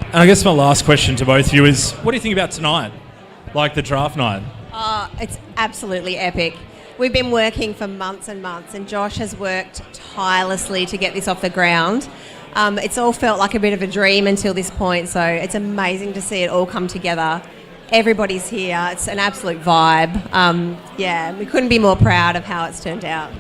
And I guess my last question to both of you is, what do you think about tonight, like the draft night? It's absolutely epic. We've been working for months and months, and Josh has worked tirelessly to get this off the ground. It's all felt like a bit of a dream until this point, so it's amazing to see it all come together. Everybody's here. It's an absolute vibe. We couldn't be more proud of how it's turned out.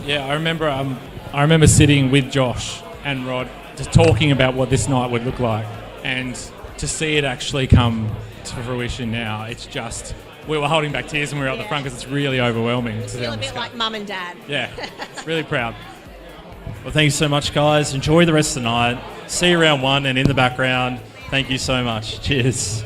Yeah, I remember sitting with Josh and Rod just talking about what this night would look like, and to see it actually come to fruition now, it's just... We were holding back tears when we were at the front because it's really overwhelming. I feel a bit like mum and dad. Yeah, really proud. Well, thank you so much, guys. Enjoy the rest of the night. See you round one and in the background. Thank you so much. Cheers.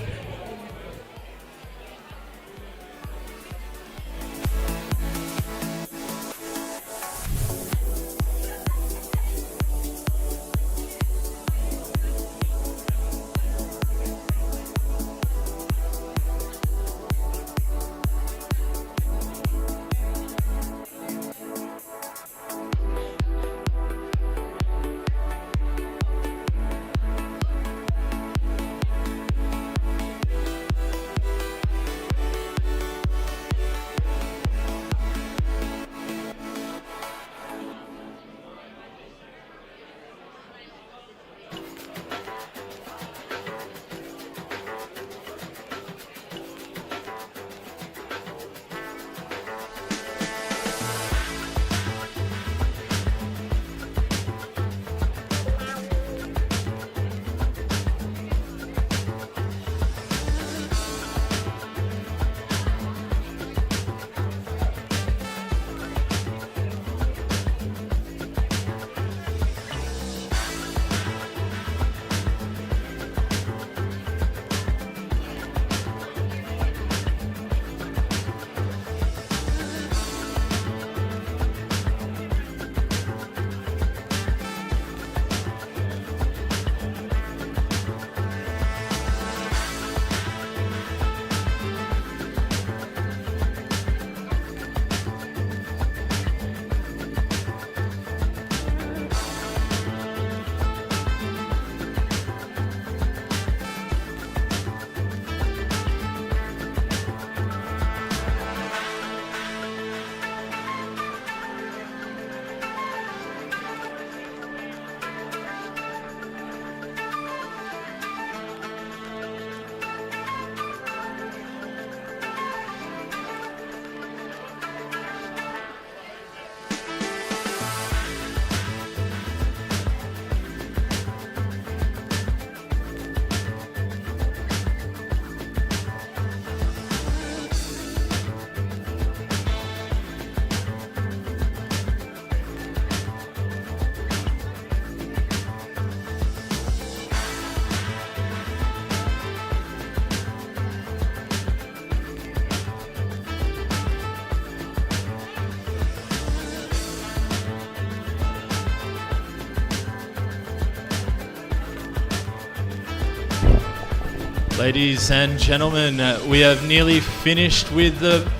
Ladies and gentlemen, we have nearly finished with the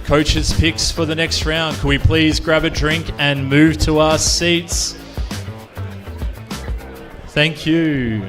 coaches' picks for the next round. Can we please grab a drink and move to our seats? Thank you.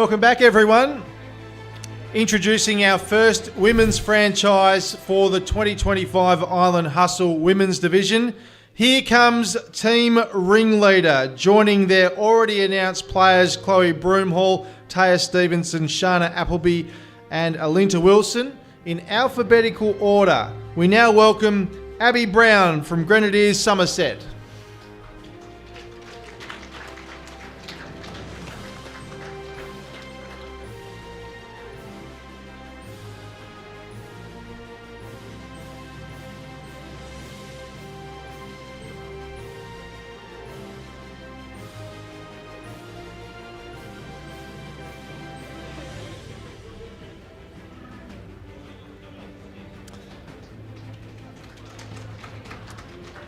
Welcome back, everyone. Introducing our first women's franchise for the 2025 Island Hustle Women's Division. Here comes Team Ringleader, joining their already announced players Chloe Broomhall, Taya Stevenson, Shana Appleby and Alinta Wilson. In alphabetical order, we now welcome Abby Brown from Grenadiers Somerset.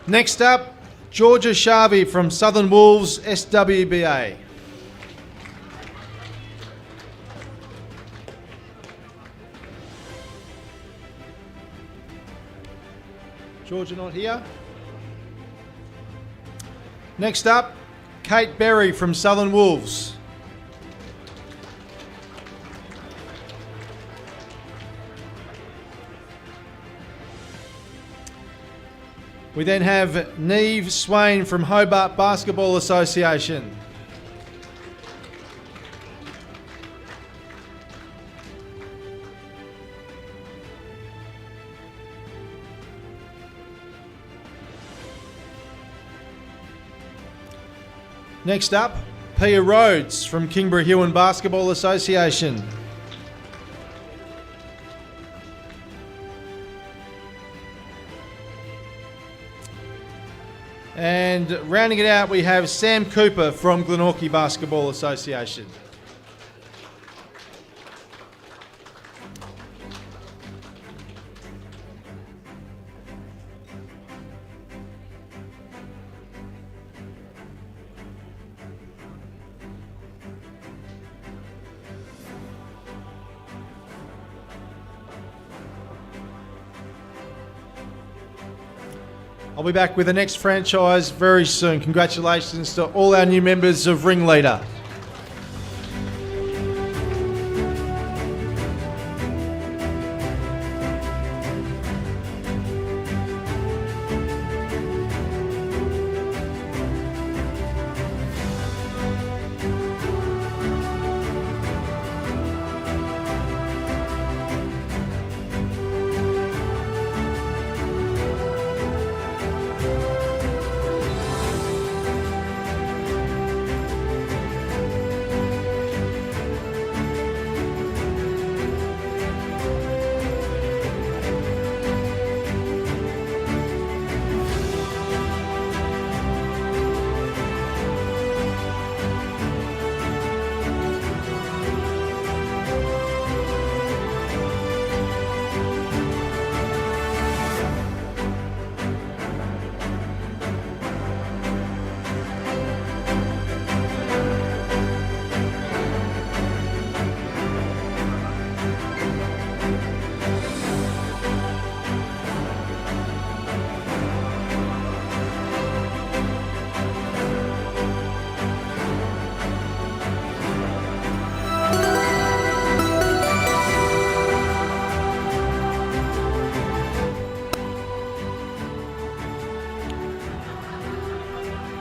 Next up, Georgia Sharvey from Southern Wolves, SWBA. Georgia not here. Next up, Kate Berry from Southern Wolves. We then have Neve Swain from Hobart Basketball Association. Next up, Pia Rhodes from Kingborough Huon Basketball Association. And rounding it out, we have Sam Cooper from Glenorchy Basketball Association. I'll be back with the next franchise very soon. Congratulations to all our new members of Ringleader.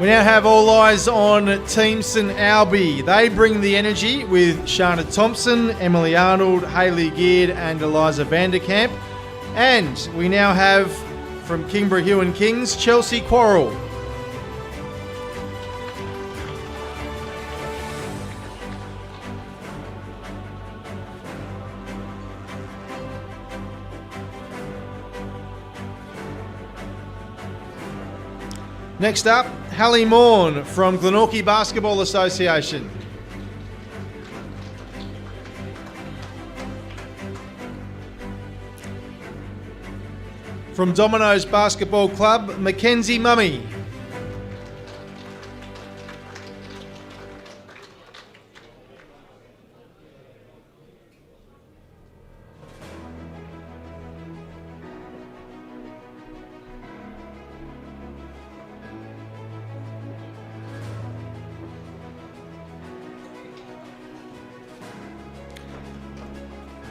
We now have all eyes on Team St Albi. They bring the energy with Shana Thompson, Emily Arnold, Hayley Geard and Eliza Vanderkamp. And we now have from Kingborough Huon Kings, Chelsea Quarrell. Next up, Hallie Morn from Glenorchy Basketball Association. From Domino's Basketball Club, Mackenzie Mummy.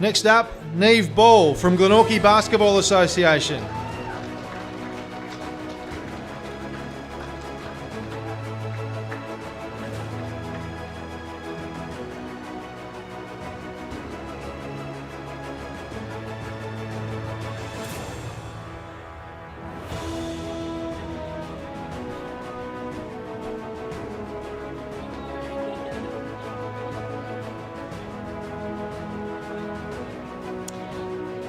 Next up, Neve Ball from Glenorchy Basketball Association.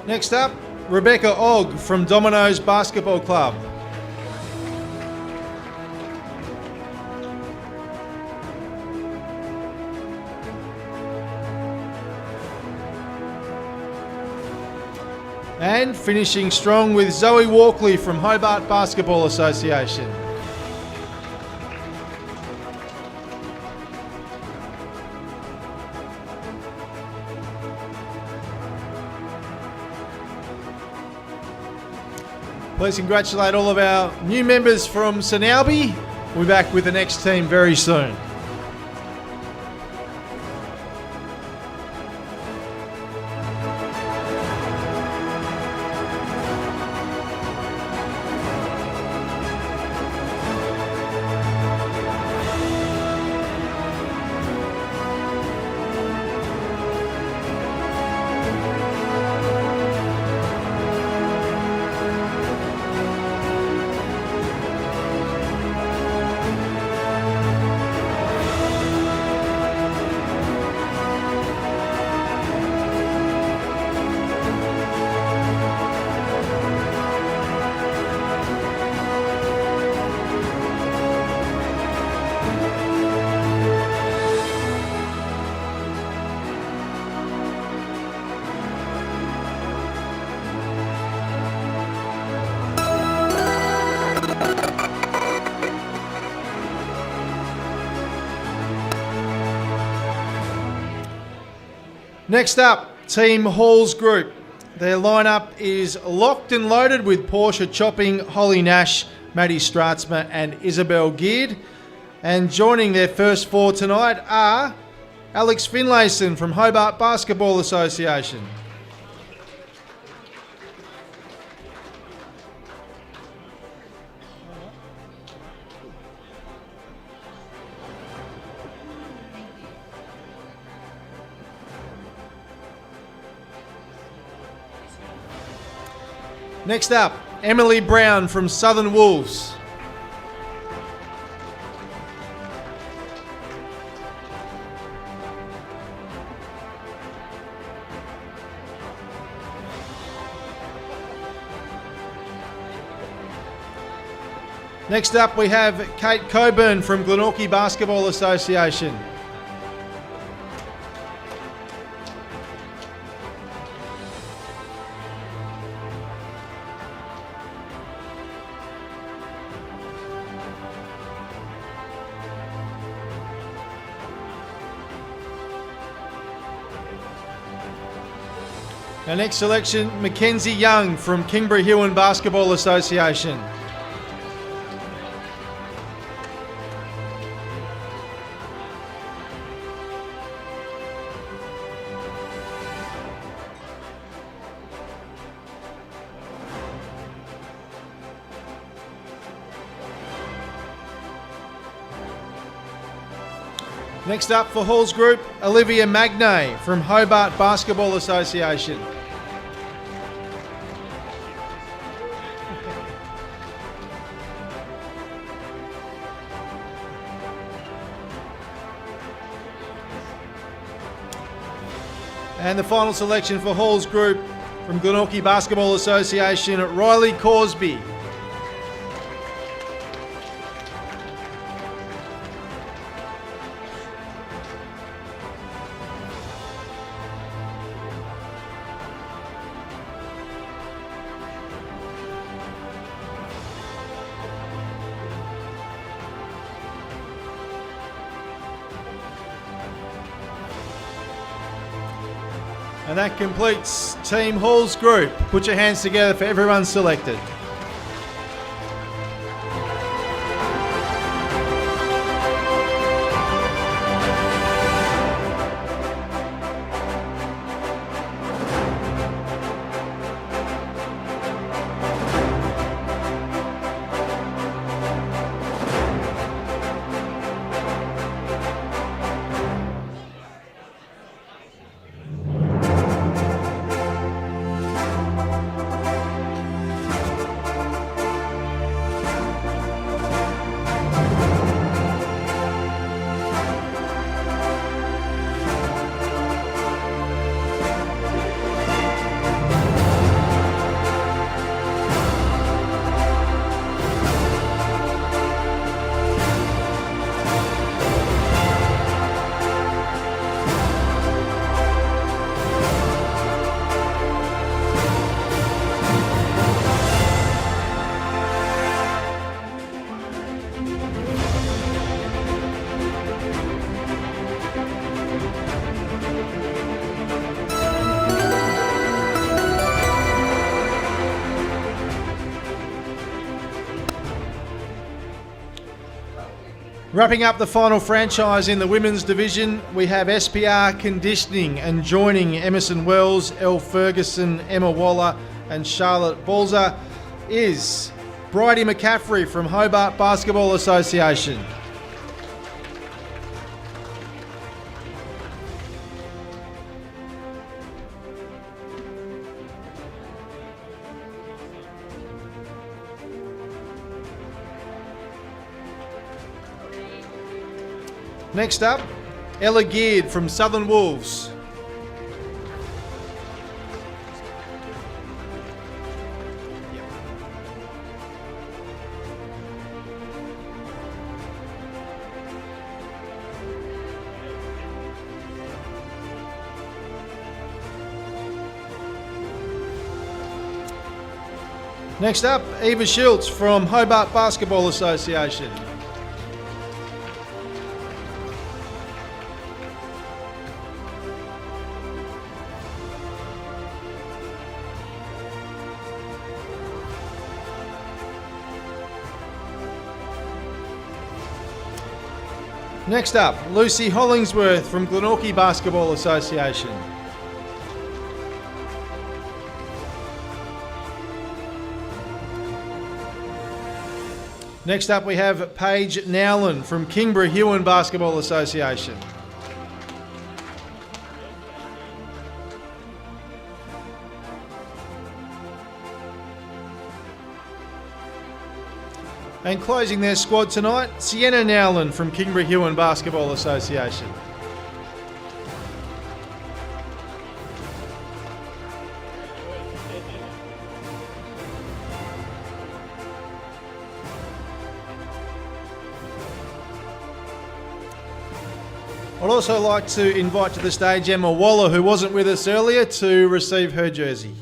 Next up, Rebecca Ogg from Domino's Basketball Club. And finishing strong with Zoe Walkley from Hobart Basketball Association. Please congratulate all of our new members from St Albi. We'll be back with the next team very soon. Next up, Team Halls Group. Their lineup is locked and loaded with Portia Chopping, Holly Nash, Maddie Stratzma and Isabel Geard. And joining their first four tonight are Alex Finlayson from Hobart Basketball Association. Next up, Emily Brown from Southern Wolves. Next up, we have Kate Coburn from Glenorchy Basketball Association. Our next selection, Mackenzie Young from Kingborough Hill and Basketball Association. Next up for Halls Group, Olivia Magnay from Hobart Basketball Association. And the final selection for Halls Group from Glenorchy Basketball Association, Riley Corsby. And that completes Team Halls Group. Put your hands together for everyone selected. Wrapping up the final franchise in the women's division, we have SPR Conditioning, and joining Emerson Wells, Elle Ferguson, Emma Waller and Charlotte Balzer is Bridie McCaffrey from Hobart Basketball Association. Next up, Ella Geard from Southern Wolves. Next up, Eva Schultz from Hobart Basketball Association. Next up, Lucy Hollingsworth from Glenorchy Basketball Association. Next up we have Paige Nowlin from Kingborough Hewan Basketball Association. And closing their squad tonight, Sienna Nowlin from Kingborough Hewan Basketball Association. I'd also like to invite to the stage Emma Waller, who wasn't with us earlier, to receive her jersey.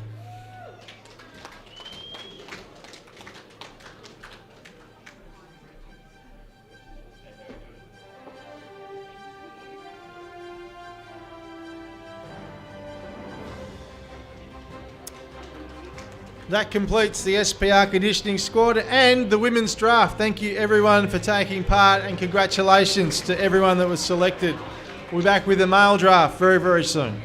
That completes the SPR Conditioning squad and the women's draft. Thank you everyone for taking part, and congratulations to everyone that was selected. We'll be back with the male draft very, very soon.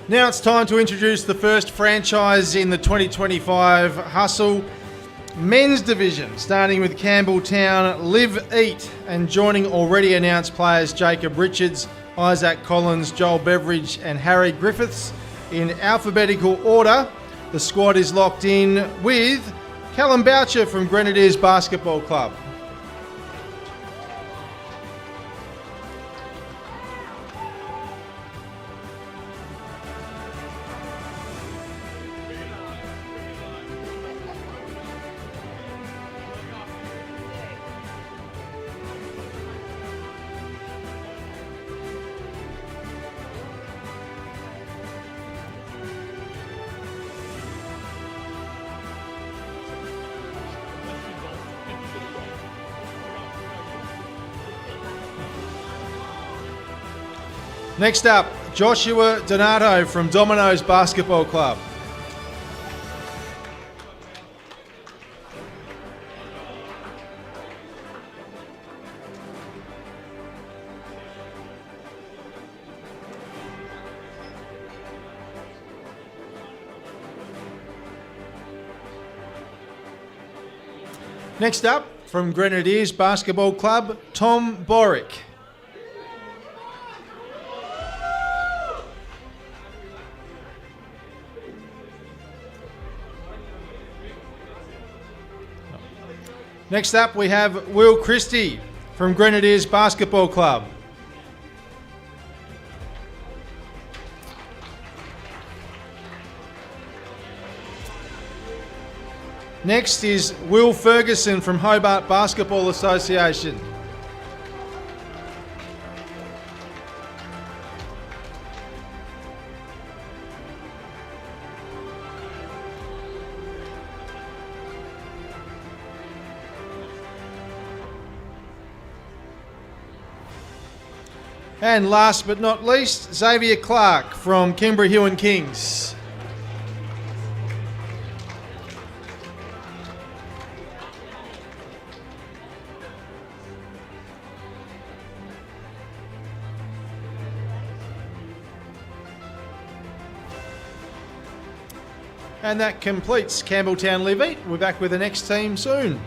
Now it's time to introduce the first franchise in the 2025 Hustle. Men's division, starting with Campbell Town, Live Eat, and joining already announced players Jacob Richards, Isaac Collins, Joel Beveridge and Harry Griffiths. In alphabetical order, the squad is locked in with Callum Boucher from Grenadiers Basketball Club. Next up, Joshua Donato from Domino's Basketball Club. Next up, from Grenadiers Basketball Club, Tom Borick. Next up, we have Will Christie from Grenadiers Basketball Club. Next is Will Ferguson from Hobart Basketball Association. And last but not least, Xavier Clark from Kimbra Huon Kings. And that completes Campbell Town Live Eat. We're back with the next team soon.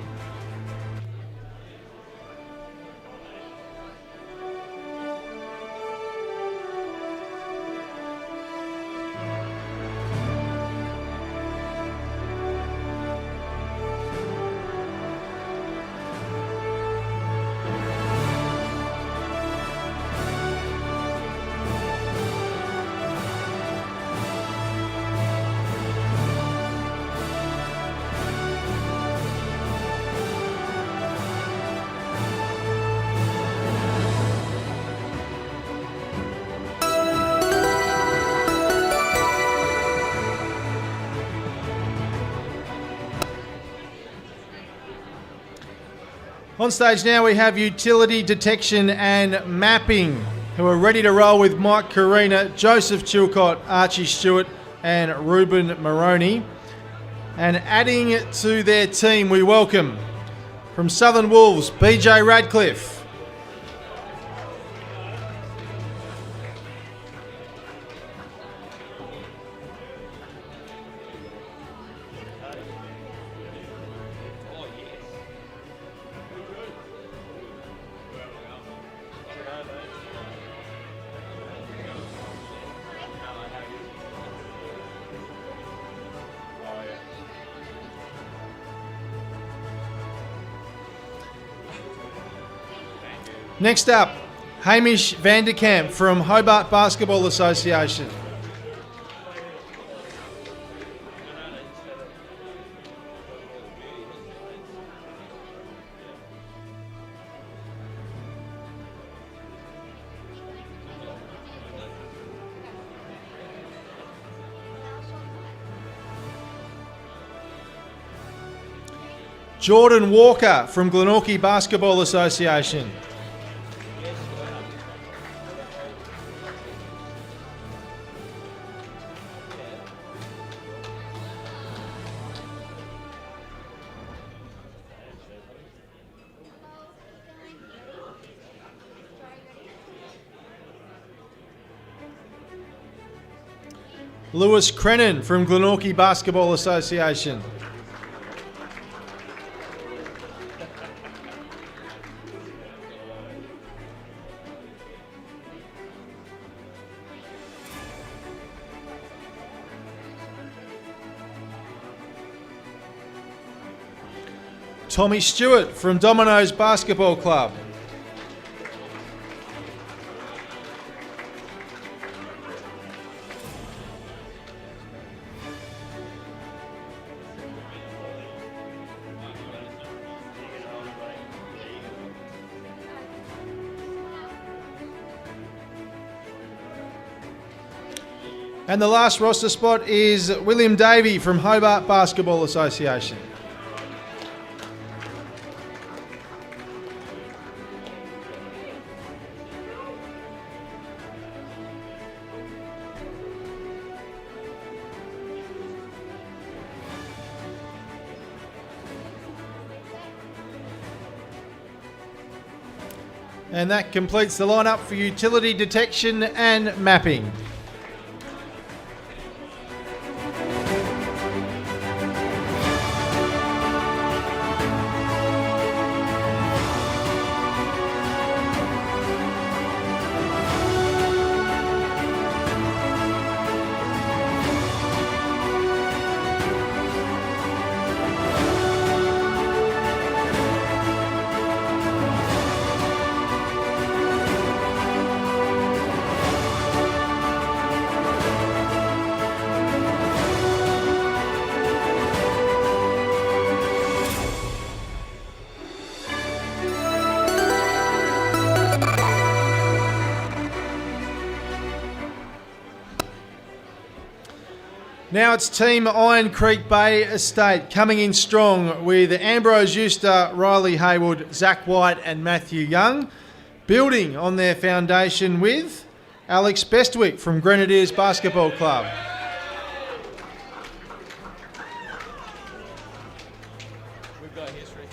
On stage now we have Utility Detection and Mapping, who are ready to roll with Mike Carina, Joseph Chilcott, Archie Stewart and Ruben Moroney. And adding to their team, we welcome from Southern Wolves, BJ Radcliffe. Next up, Hamish Vanderkamp from Hobart Basketball Association. Jordan Walker from Glenorchy Basketball Association. Lewis Crennan from Glenorchy Basketball Association. Tommy Stewart from Domino's Basketball Club. And the last roster spot is William Davey from Hobart Basketball Association. And that completes the lineup for utility detection and mapping. Now it's Team Iron Creek Bay Estate coming in strong with Ambrose Euster, Riley Haywood, Zach White and Matthew Young, building on their foundation with Alex Bestwick from Grenadiers Basketball Club. We've got history.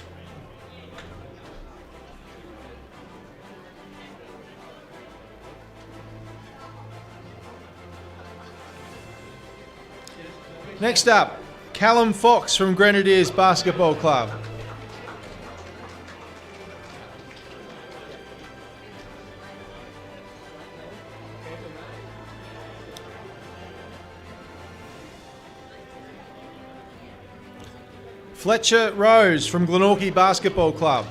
Next up, Callum Fox from Grenadiers Basketball Club. Fletcher Rose from Glenorchy Basketball Club.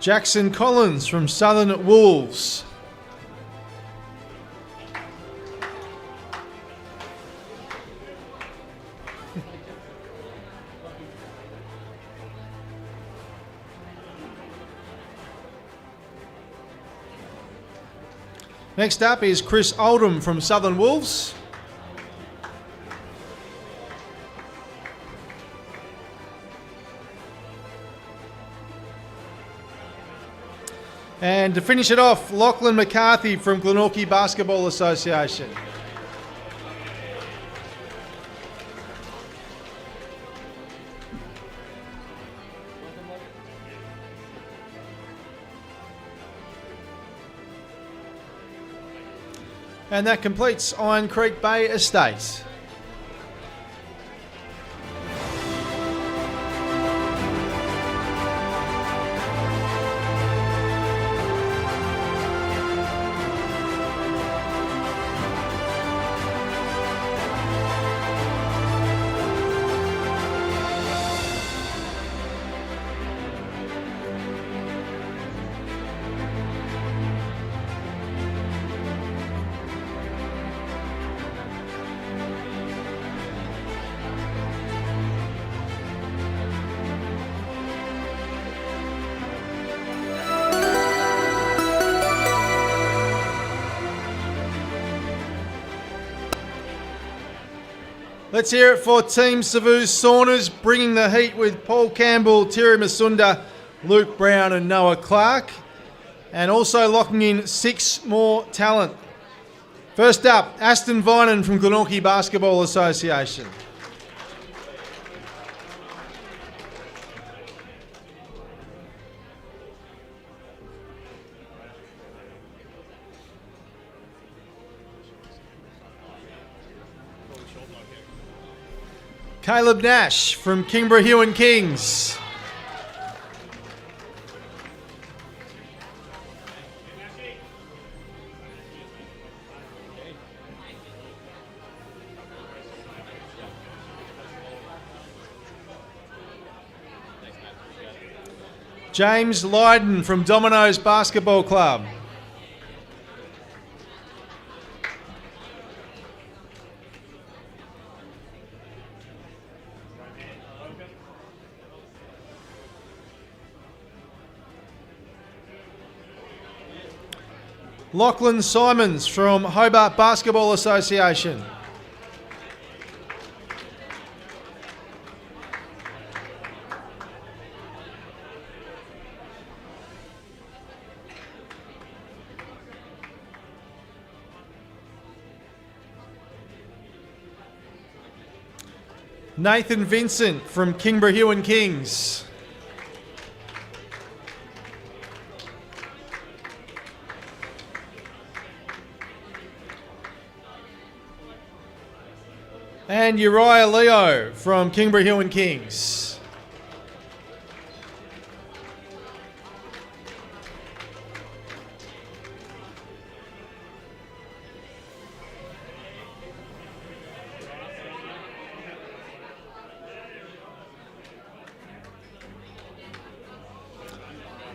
Jackson Collins from Southern Wolves. Next up is Chris Oldham from Southern Wolves. And to finish it off, Lachlan McCarthy from Glenorchy Basketball Association. And that completes Iron Creek Bay Estate. Let's hear it for Team Savu Saunas, bringing the heat with Paul Campbell, Terry Masunda, Luke Brown and Noah Clark, and also locking in 6 more talent. First up, Aston Vinan from Glenorchy Basketball Association. Caleb Nash from Kingborough Huon Kings. James Lydon from Domino's Basketball Club. Lachlan Simons from Hobart Basketball Association. Nathan Vincent from Kingborough Huon Kings. And Uriah Leo from Kingborough Huon Kings.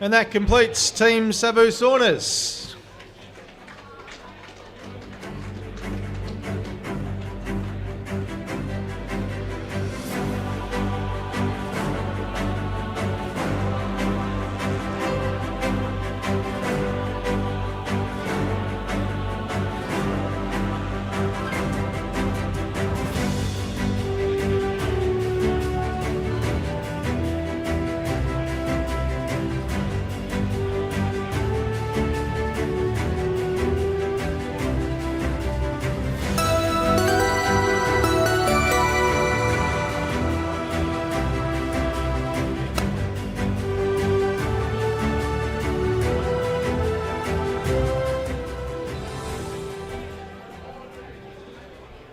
And that completes Team Savu Saunas.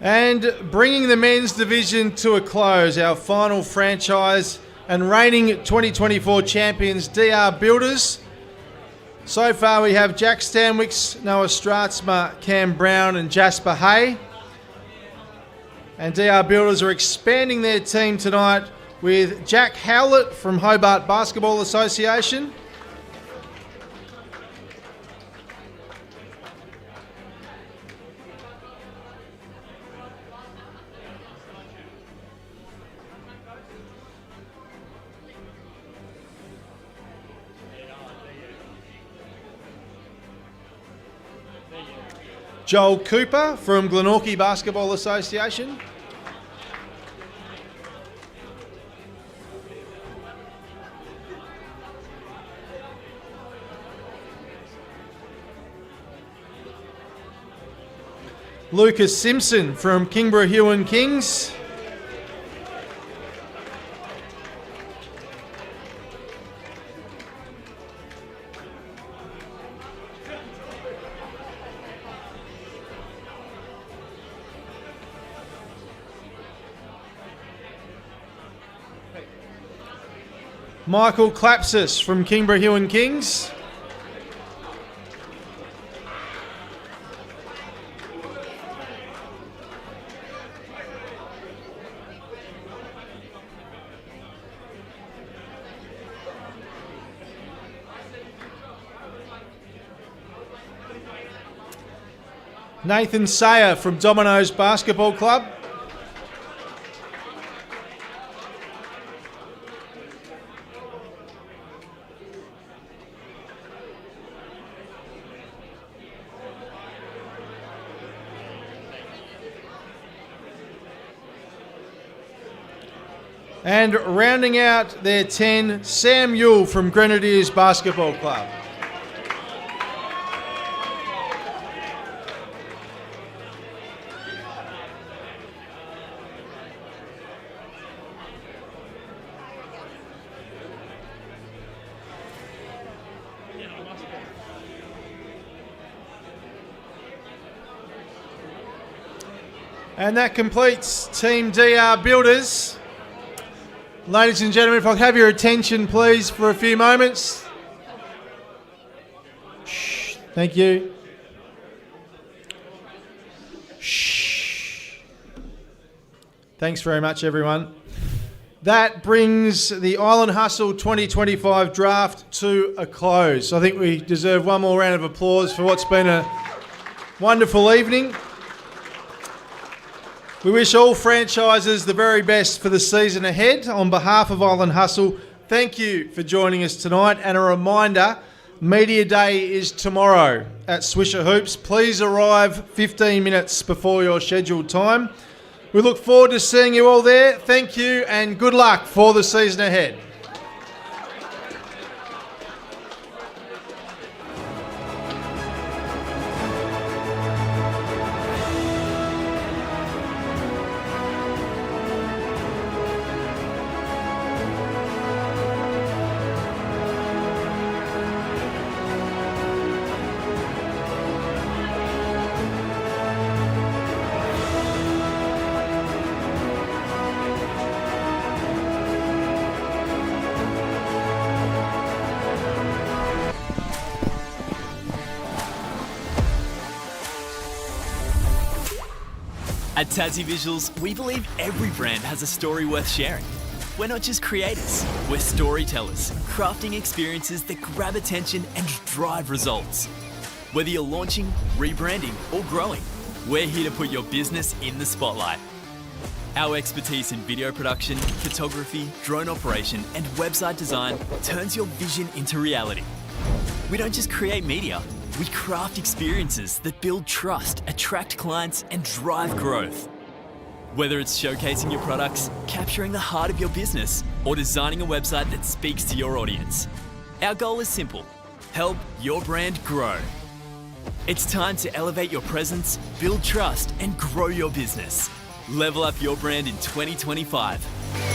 And bringing the men's division to a close, our final franchise and reigning 2024 champions, DR Builders. So far we have Jack Stanwicks, Noah Stratzma, Cam Brown and Jasper Hay. And DR Builders are expanding their team tonight with Jack Howlett from Hobart Basketball Association. Joel Cooper from Glenorchy Basketball Association. Lucas Simpson from Kingborough Huon Kings. Michael Klapsis from Kingborough Huon Kings. Nathan Sayer from Domino's Basketball Club. And rounding out their 10, Sam Yule from Grenadiers Basketball Club. And that completes Team DR Builders. Ladies and gentlemen, if I could have your attention, please, for a few moments. Shh. Thank you. Shh. Thanks very much, everyone. That brings the Island Hustle 2025 draft to a close. I think we deserve one more round of applause for what's been a wonderful evening. We wish all franchises the very best for the season ahead. On behalf of Island Hustle, thank you for joining us tonight. And a reminder, Media Day is tomorrow at Swisher Hoops. Please arrive 15 minutes before your scheduled time. We look forward to seeing you all there. Thank you and good luck for the season ahead. At Tassie Visuals, we believe every brand has a story worth sharing. We're not just creators, we're storytellers, crafting experiences that grab attention and drive results. Whether you're launching, rebranding, or growing, we're here to put your business in the spotlight. Our expertise in video production, photography, drone operation, and website design turns your vision into reality. We don't just create media, we craft experiences that build trust, attract clients, and drive growth. Whether it's showcasing your products, capturing the heart of your business, or designing a website that speaks to your audience, our goal is simple: help your brand grow. It's time to elevate your presence, build trust, and grow your business. Level up your brand in 2025.